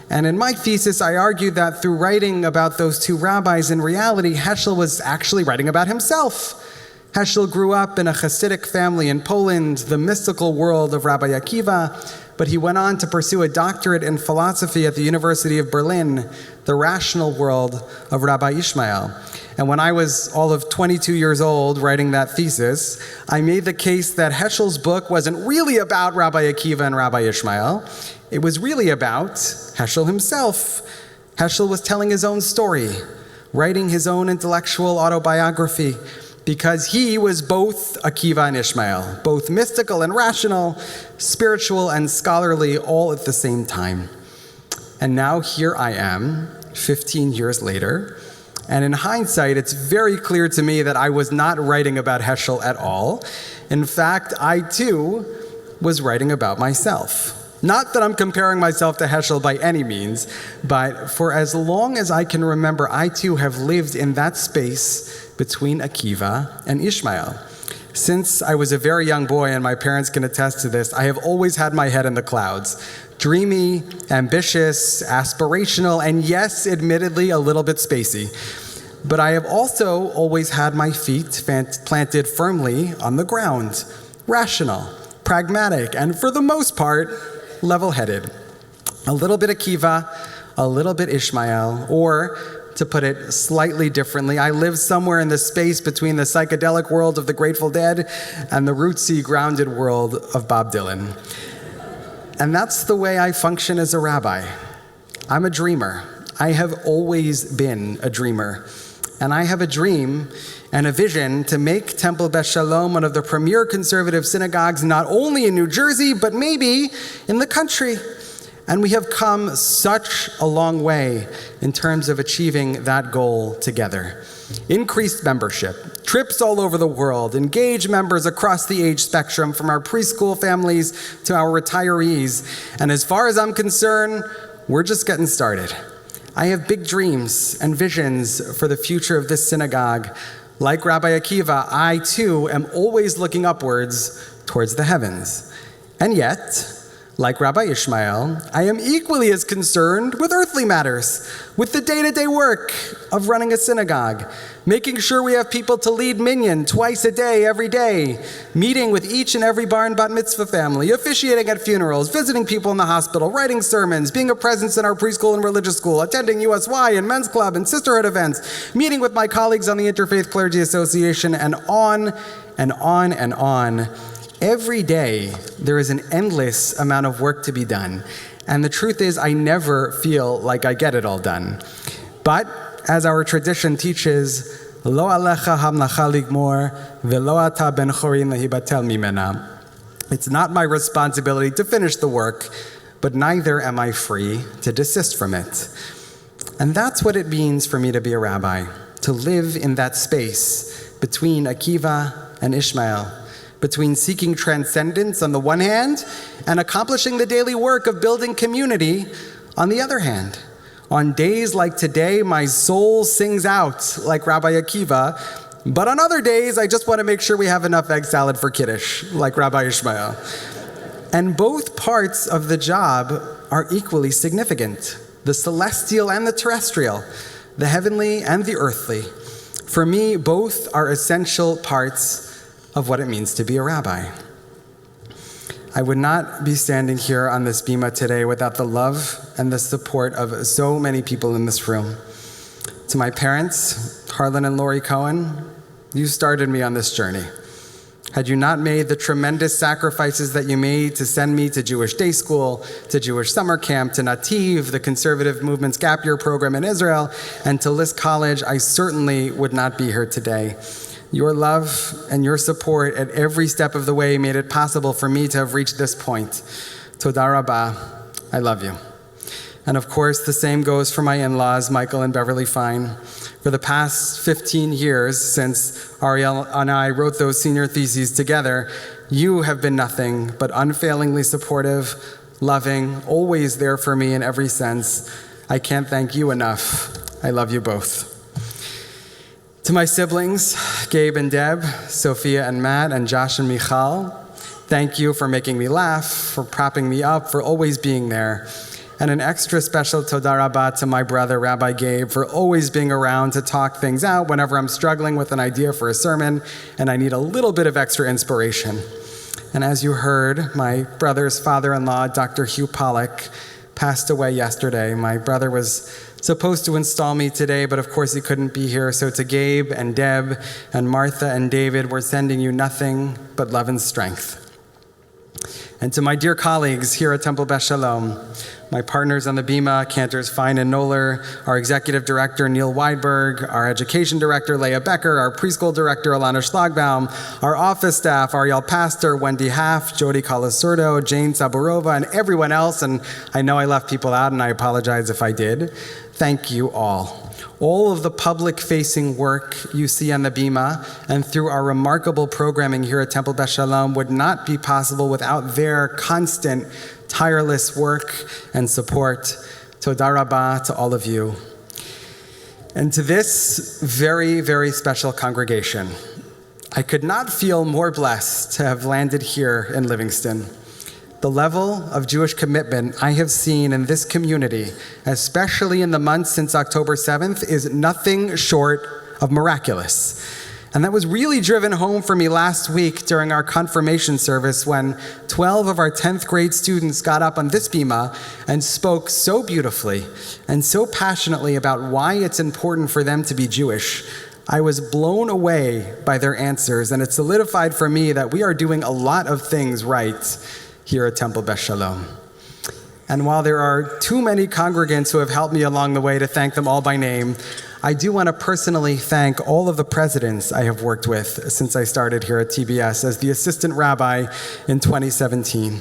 And in my thesis, I argued that through writing about those two rabbis, in reality, Heschel was actually writing about himself. Heschel grew up in a Hasidic family in Poland, the mystical world of Rabbi Akiva, but he went on to pursue a doctorate in philosophy at the University of Berlin, the rational world of Rabbi Ishmael. And when I was all of 22 years old writing that thesis, I made the case that Heschel's book wasn't really about Rabbi Akiva and Rabbi Ishmael. It was really about Heschel himself. Heschel was telling his own story, writing his own intellectual autobiography, because he was both Akiva and Ishmael, both mystical and rational, spiritual and scholarly, all at the same time. And now here I am, 15 years later, and in hindsight, it's very clear to me that I was not writing about Heschel at all. In fact, I too was writing about myself. Not that I'm comparing myself to Heschel by any means, but for as long as I can remember, I too have lived in that space between Akiva and Ishmael. Since I was a very young boy, and my parents can attest to this, I have always had my head in the clouds. Dreamy, ambitious, aspirational, and yes, admittedly, a little bit spacey. But I have also always had my feet planted firmly on the ground, rational, pragmatic, and for the most part, level-headed. A little bit Akiva, a little bit Ishmael, or to put it slightly differently, I live somewhere in the space between the psychedelic world of the Grateful Dead and the rootsy, grounded world of Bob Dylan. And that's the way I function as a rabbi. I'm a dreamer. I have always been a dreamer. And I have a dream and a vision to make Temple Beth Shalom one of the premier conservative synagogues, not only in New Jersey, but maybe in the country. And we have come such a long way in terms of achieving that goal together. Increased membership, trips all over the world, engaged members across the age spectrum, from our preschool families to our retirees. And as far as I'm concerned, we're just getting started. I have big dreams and visions for the future of this synagogue. Like Rabbi Akiva, I too am always looking upwards towards the heavens. And yet, like Rabbi Ishmael, I am equally as concerned with earthly matters, with the day-to-day work of running a synagogue, making sure we have people to lead minyan twice a day, every day, meeting with each and every bar and bat mitzvah family, officiating at funerals, visiting people in the hospital, writing sermons, being a presence in our preschool and religious school, attending USY and men's club and sisterhood events, meeting with my colleagues on the Interfaith Clergy Association, and on and on and on. Every day, there is an endless amount of work to be done. And the truth is, I never feel like I get it all done. But, as our tradition teaches, Lo alecha hamlacha ligmor, velo ata ben chorin lehibatel mimena. It's not my responsibility to finish the work, but neither am I free to desist from it. And that's what it means for me to be a rabbi, to live in that space between Akiva and Ishmael, between seeking transcendence on the one hand and accomplishing the daily work of building community on the other hand. On days like today, my soul sings out like Rabbi Akiva, but on other days, I just want to make sure we have enough egg salad for Kiddush, like Rabbi Ishmael. And both parts of the job are equally significant, the celestial and the terrestrial, the heavenly and the earthly. For me, both are essential parts of what it means to be a rabbi. I would not be standing here on this bima today without the love and the support of so many people in this room. To my parents, Harlan and Lori Cohen, you started me on this journey. Had you not made the tremendous sacrifices that you made to send me to Jewish day school, to Jewish summer camp, to Nativ, the conservative movement's gap year program in Israel, and to List College, I certainly would not be here today. Your love and your support at every step of the way made it possible for me to have reached this point. Toda Rabba, I love you. And of course, the same goes for my in-laws, Michael and Beverly Fine. For the past 15 years, since Ariel and I wrote those senior theses together, you have been nothing but unfailingly supportive, loving, always there for me in every sense. I can't thank you enough. I love you both. To my siblings, Gabe and Deb, Sophia and Matt, and Josh and Michal, thank you for making me laugh, for propping me up, for always being there. And an extra special toda rabba to my brother, Rabbi Gabe, for always being around to talk things out whenever I'm struggling with an idea for a sermon and I need a little bit of extra inspiration. And as you heard, my brother's father-in-law, Dr. Hugh Pollack, passed away yesterday. My brother was supposed to install me today, but of course he couldn't be here. So to Gabe and Deb and Martha and David, we're sending you nothing but love and strength. And to my dear colleagues here at Temple Beth Shalom, my partners on the Bima, Cantors Fine and Noller, our executive director, Neil Weidberg, our education director, Leah Becker, our preschool director, Alana Schlagbaum, our office staff, Ariel Pastor, Wendy Haff, Jody Colasurdo, Jane Saburova, and everyone else, and I know I left people out, and I apologize if I did. Thank you all. All of the public-facing work you see on the Bima and through our remarkable programming here at Temple Beth Shalom would not be possible without their constant, tireless work and support. Toda Rabba to all of you. And to this very, very special congregation, I could not feel more blessed to have landed here in Livingston. The level of Jewish commitment I have seen in this community, especially in the months since October 7th, is nothing short of miraculous. And that was really driven home for me last week during our confirmation service when 12 of our 10th grade students got up on this bima and spoke so beautifully and so passionately about why it's important for them to be Jewish. I was blown away by their answers, and it solidified for me that we are doing a lot of things right here at Temple Beth Shalom. And while there are too many congregants who have helped me along the way to thank them all by name, I do want to personally thank all of the presidents I have worked with since I started here at TBS as the assistant rabbi in 2017.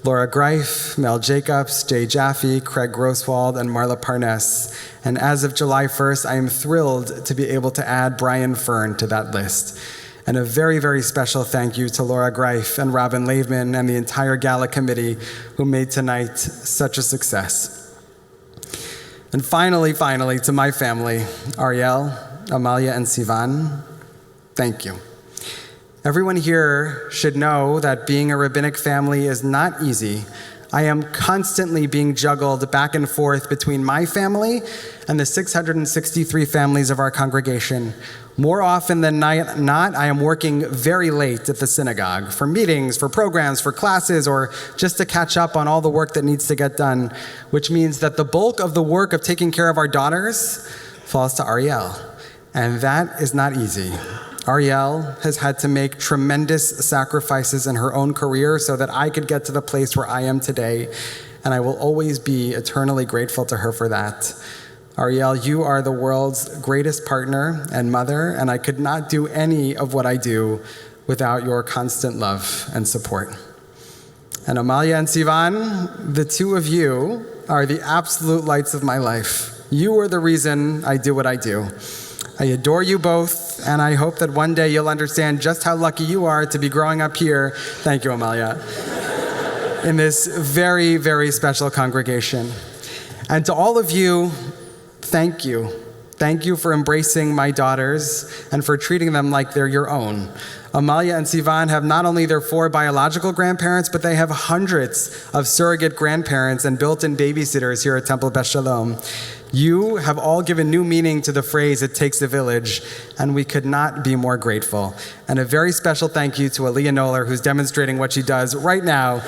Laura Greif, Mel Jacobs, Jay Jaffe, Craig Grosswald, and Marla Parness. And as of July 1st, I am thrilled to be able to add Brian Fern to that list. And a very, very special thank you to Laura Greif and Robin Laveman and the entire gala committee who made tonight such a success. And finally, to my family, Ariel, Amalia, and Sivan, thank you. Everyone here should know that being a rabbinic family is not easy. I am constantly being juggled back and forth between my family and the 663 families of our congregation. More often than not, I am working very late at the synagogue for meetings, for programs, for classes, or just to catch up on all the work that needs to get done, which means that the bulk of the work of taking care of our daughters falls to Ariel, and that is not easy. Ariel has had to make tremendous sacrifices in her own career so that I could get to the place where I am today, and I will always be eternally grateful to her for that. Ariel, you are the world's greatest partner and mother, and I could not do any of what I do without your constant love and support. And Amalia and Sivan, the two of you are the absolute lights of my life. You are the reason I do what I do. I adore you both, and I hope that one day you'll understand just how lucky you are to be growing up here. Thank you, Amalia. In this very, very special congregation. And to all of you, thank you. Thank you for embracing my daughters and for treating them like they're your own. Amalia and Sivan have not only their 4 biological grandparents, but they have hundreds of surrogate grandparents and built-in babysitters here at Temple Beth Shalom. You have all given new meaning to the phrase, "it takes a village," and we could not be more grateful. And a very special thank you to Aliyah Noller, who's demonstrating what she does right now.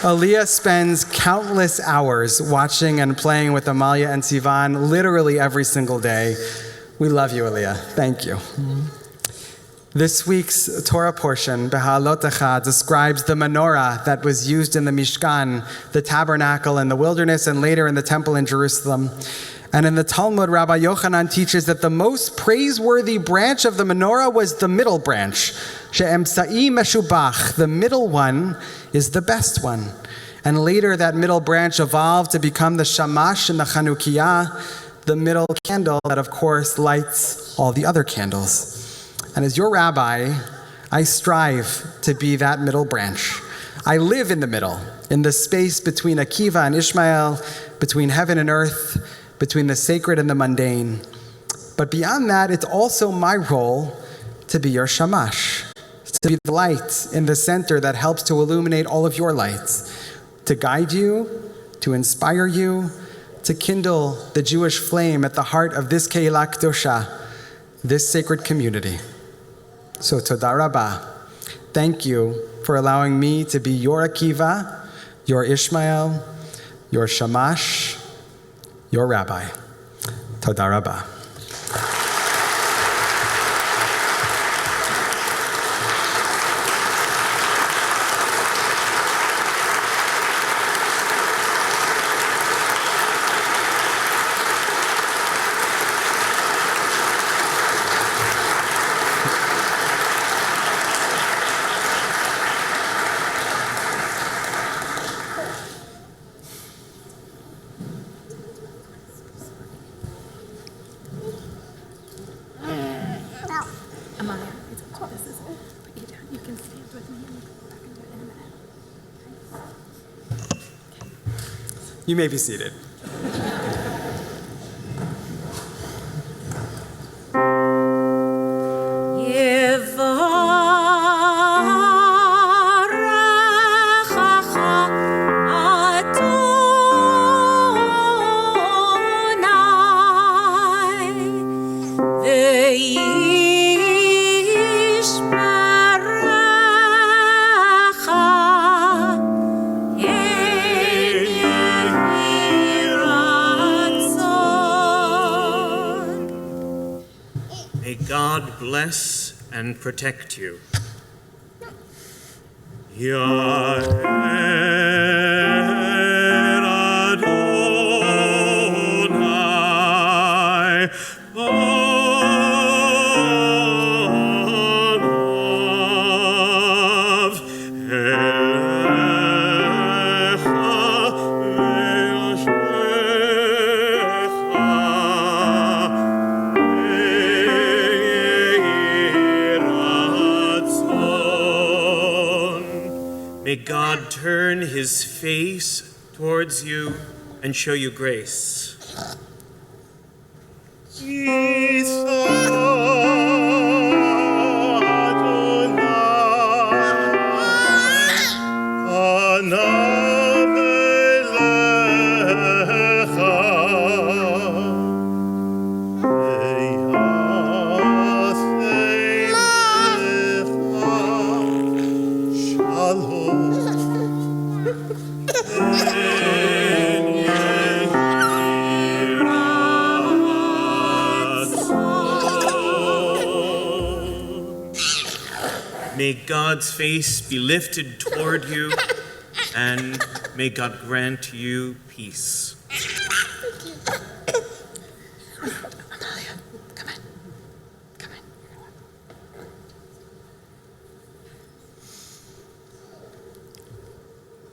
Aliyah spends countless hours watching and playing with Amalia and Sivan literally every single day. We love you, Aliyah. Thank you. This week's Torah portion, Beha'alotecha, describes the menorah that was used in the Mishkan, the tabernacle in the wilderness, and later in the temple in Jerusalem. And in the Talmud, Rabbi Yochanan teaches that the most praiseworthy branch of the menorah was the middle branch. She'emsa'i meshubach, the middle one is the best one. And later that middle branch evolved to become the shamash and the Chanukiah, the middle candle that of course lights all the other candles. And as your rabbi, I strive to be that middle branch. I live in the middle, in the space between Akiva and Ishmael, between heaven and earth, between the sacred and the mundane. But beyond that, it's also my role to be your shamash, to be the light in the center that helps to illuminate all of your lights, to guide you, to inspire you, to kindle the Jewish flame at the heart of this Keilah Kedosha, this sacred community. So Toda Rabbah, thank you for allowing me to be your Akiva, your Ishmael, your Shamash, your Rabbi. Toda Rabbah. You may be seated. God bless and protect you. May God turn his face towards you and show you grace. May God's face be lifted toward you, and may God grant you peace. Amalia, come on. Come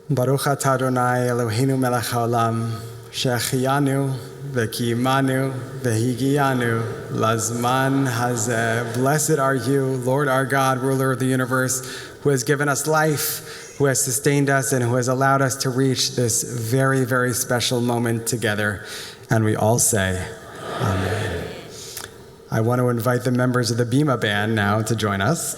on. Baruch atah Adonai Eloheinu melech haolam, she'achiyanu v'kiyimanu v'higiyanu lazman hazeh. Blessed are you, Lord our God, ruler of the universe, who has given us life who has sustained us and who has allowed us to reach this very, very special moment together. And we all say, Amen. I want to invite the members of the Bima Band now to join us.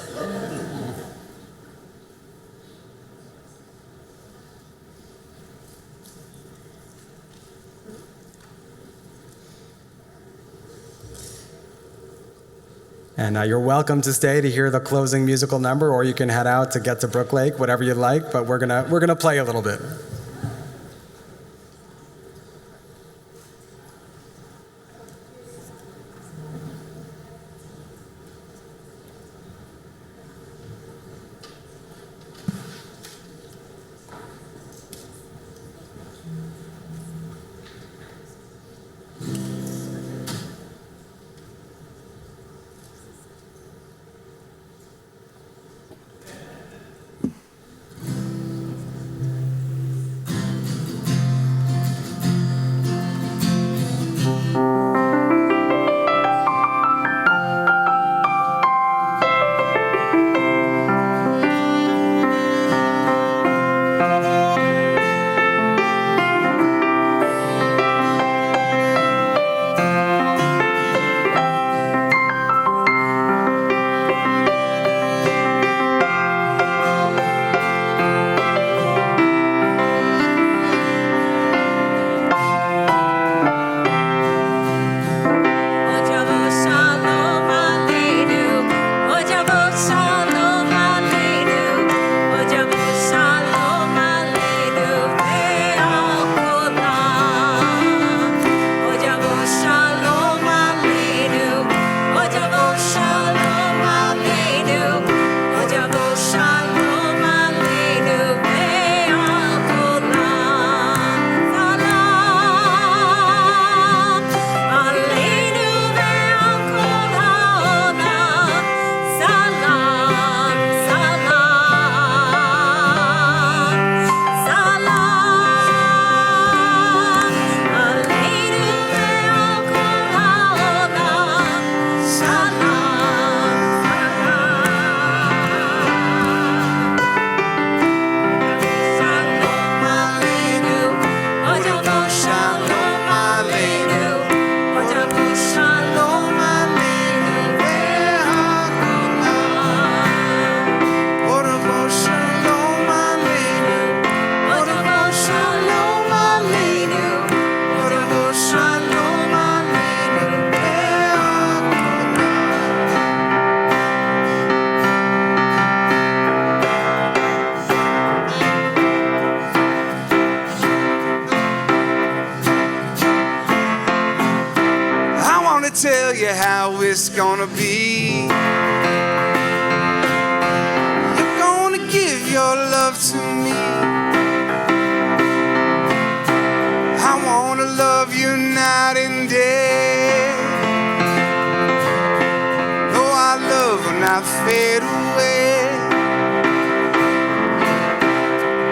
And you're welcome to stay to hear the closing musical number, or you can head out to get to Brook Lake, whatever you'd like, but we're gonna play a little bit. Tell you how it's gonna be. You're gonna give your love to me. I wanna love you night and day. Though our love will not fade away.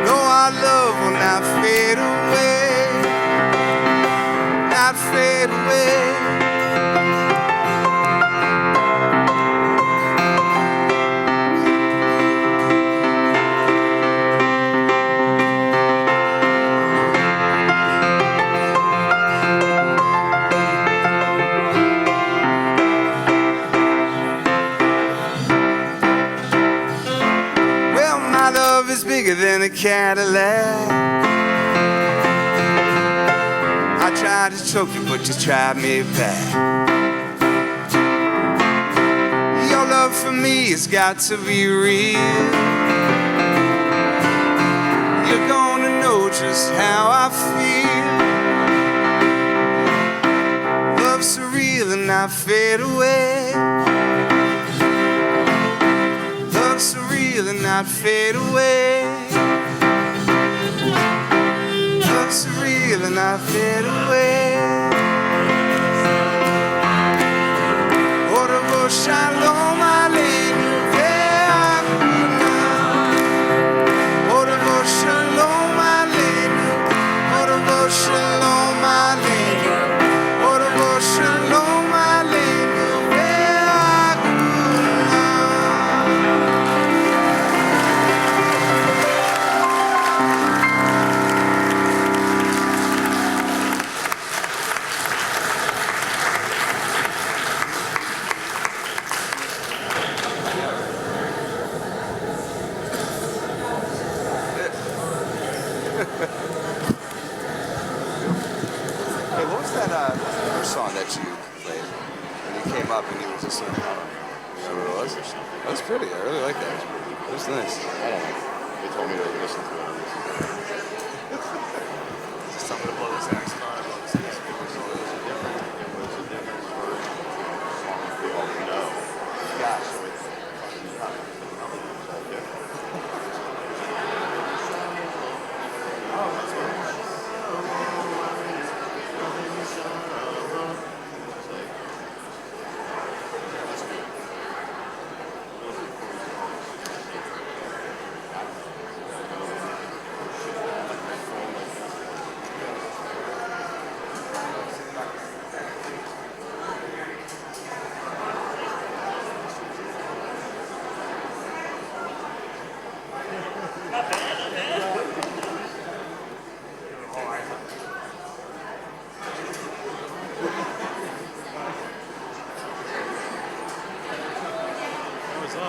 Though our love will not fade away. Not fade away. Bigger than a Cadillac. I tried to choke you, but you tried me back. Your love for me has got to be real. You're gonna know just how I feel. Love's surreal and not fade away. Love's surreal and not fade away. Love's surreal and not fade away. Oravo shalom aleinu ve'achuna. Oravo shalom aleinu. Oravo shalom aleinu. Oravo shalom aleinu ve'achuna. what's the first song that you played? When you came up and you were just like, remember what it was? That was pretty. I really like that. It was nice. I don't know. They told me to listen to it. Just something to blow the saxophone. Blow the saxophone. It was a different version of songs we all know. Gosh. So it's all different.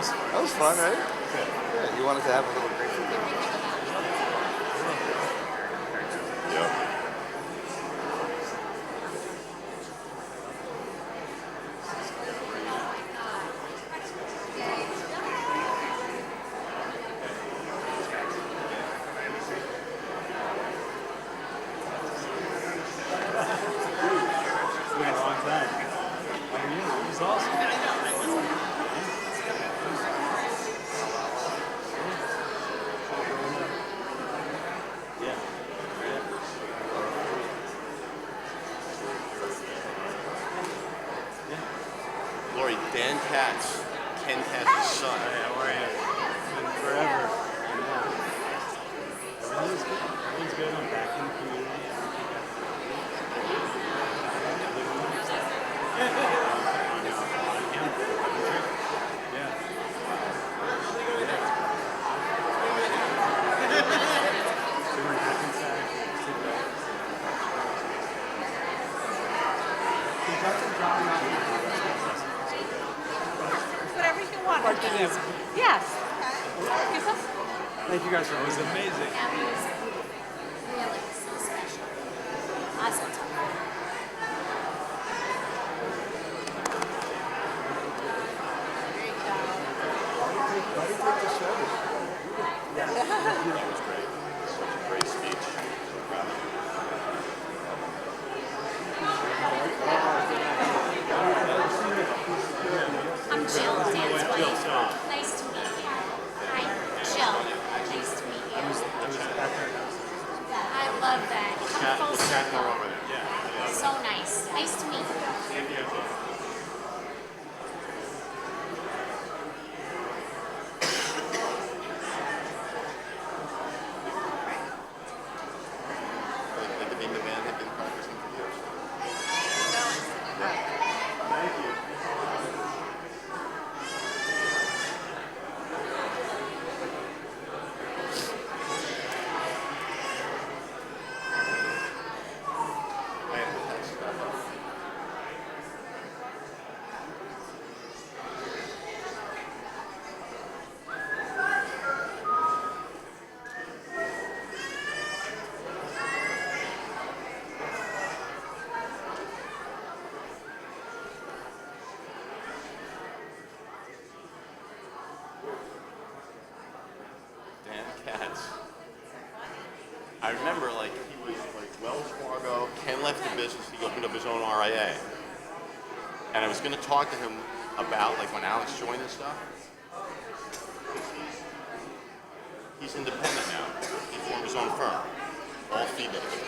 That was fun, right? Yeah. You wanted to have a little break from there. Yeah. Lori, Dan Katz, Ken Katz's son. How are you? It's been forever. Everything's good. Everything's good. I'm back in the community. Whatever you want. Yes. Thank you guys for it. It was amazing. Really so special. Awesome. That was great. Such a great speech. So proud of you. I'm Jill, Dan's wife. Nice to meet you. Hi, Jill. Nice to meet you. I love that. Come full circle. Over there. Yeah. So nice. Nice to meet you. Like the Beam the Band had been practicing for years. Thank you. I had to pass stuff up. Dan Katz. I remember, like, he was like Wells Fargo. Ken left the business. He opened up his own RIA. And I was going to talk to him about, like, when Alex joined and stuff. He's independent now. He formed his own firm, all fee-based.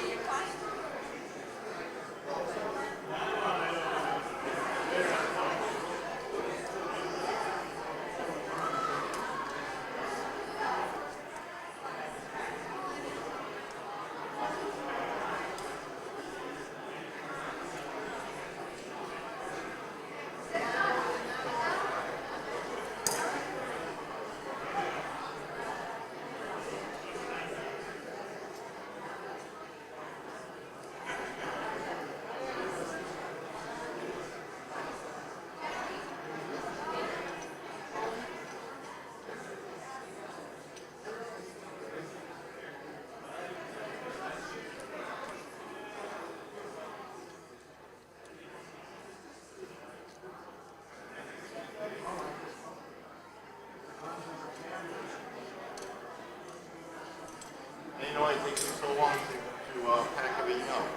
And you know why it takes me so long to pack everything up?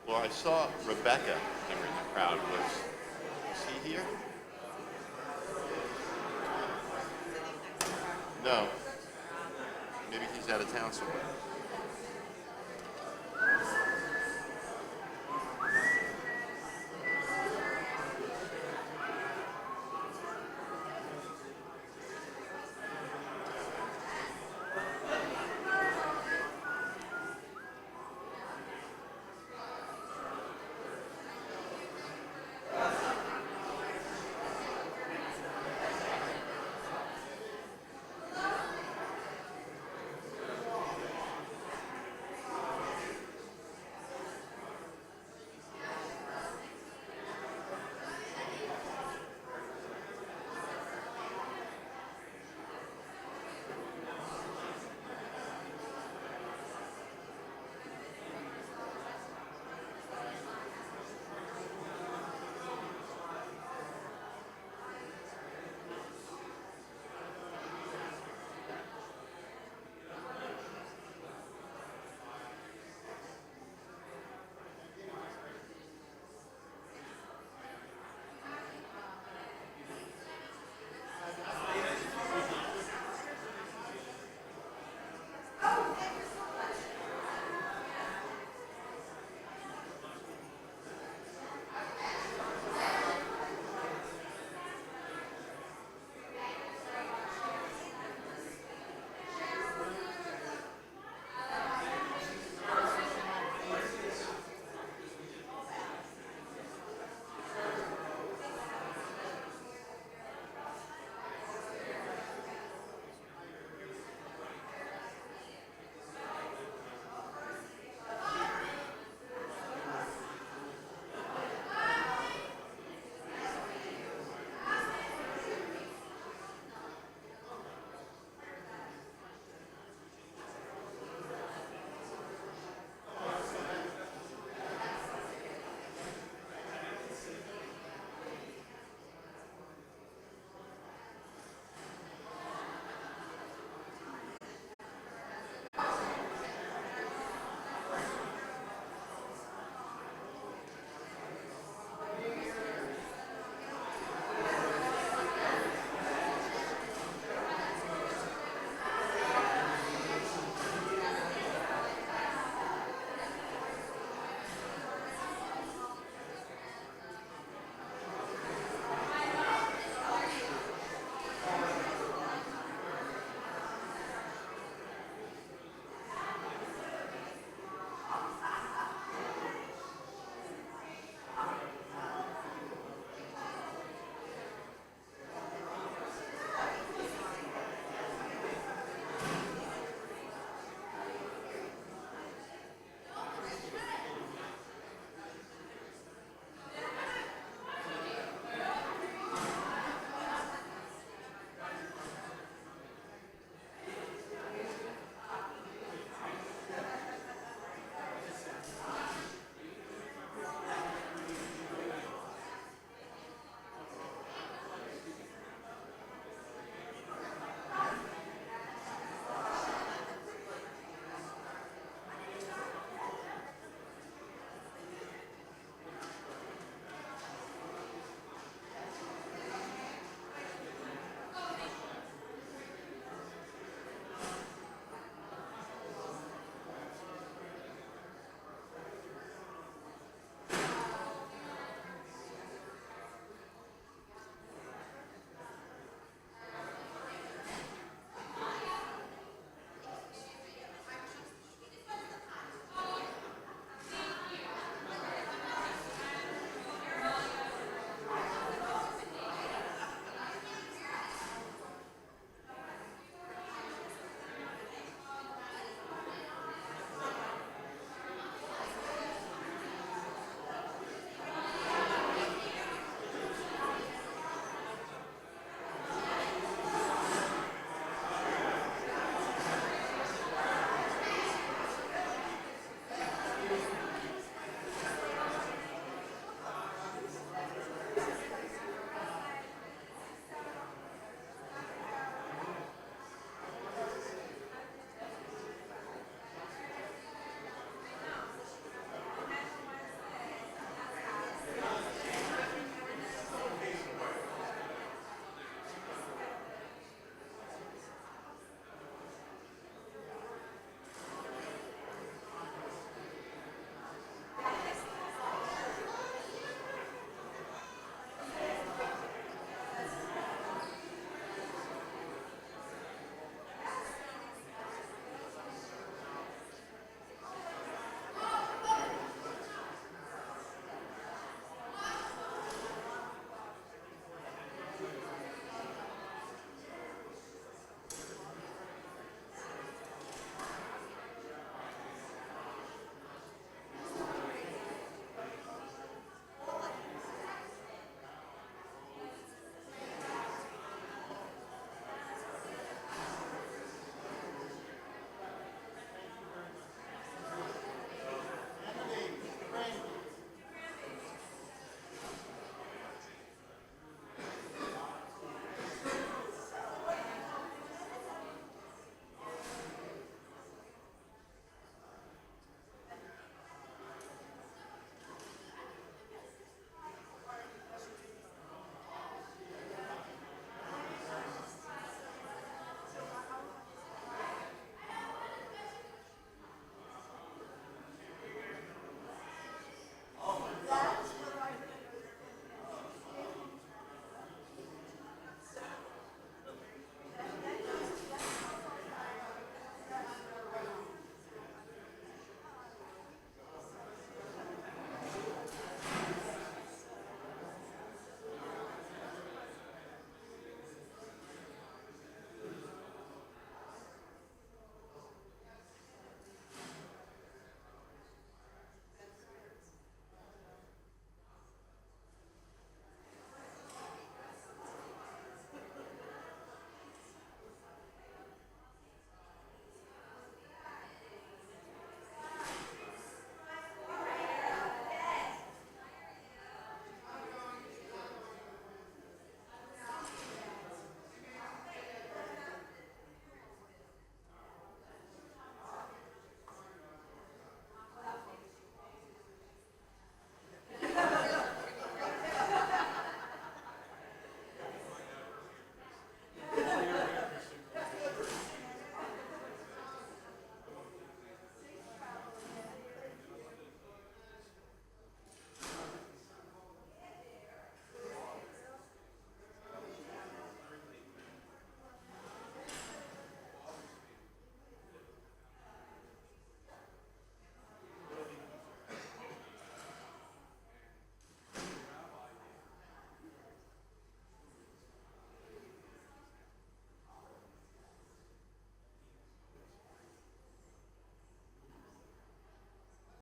Well, I saw Rebecca in the crowd. Was he here? No. Maybe he's out of town somewhere.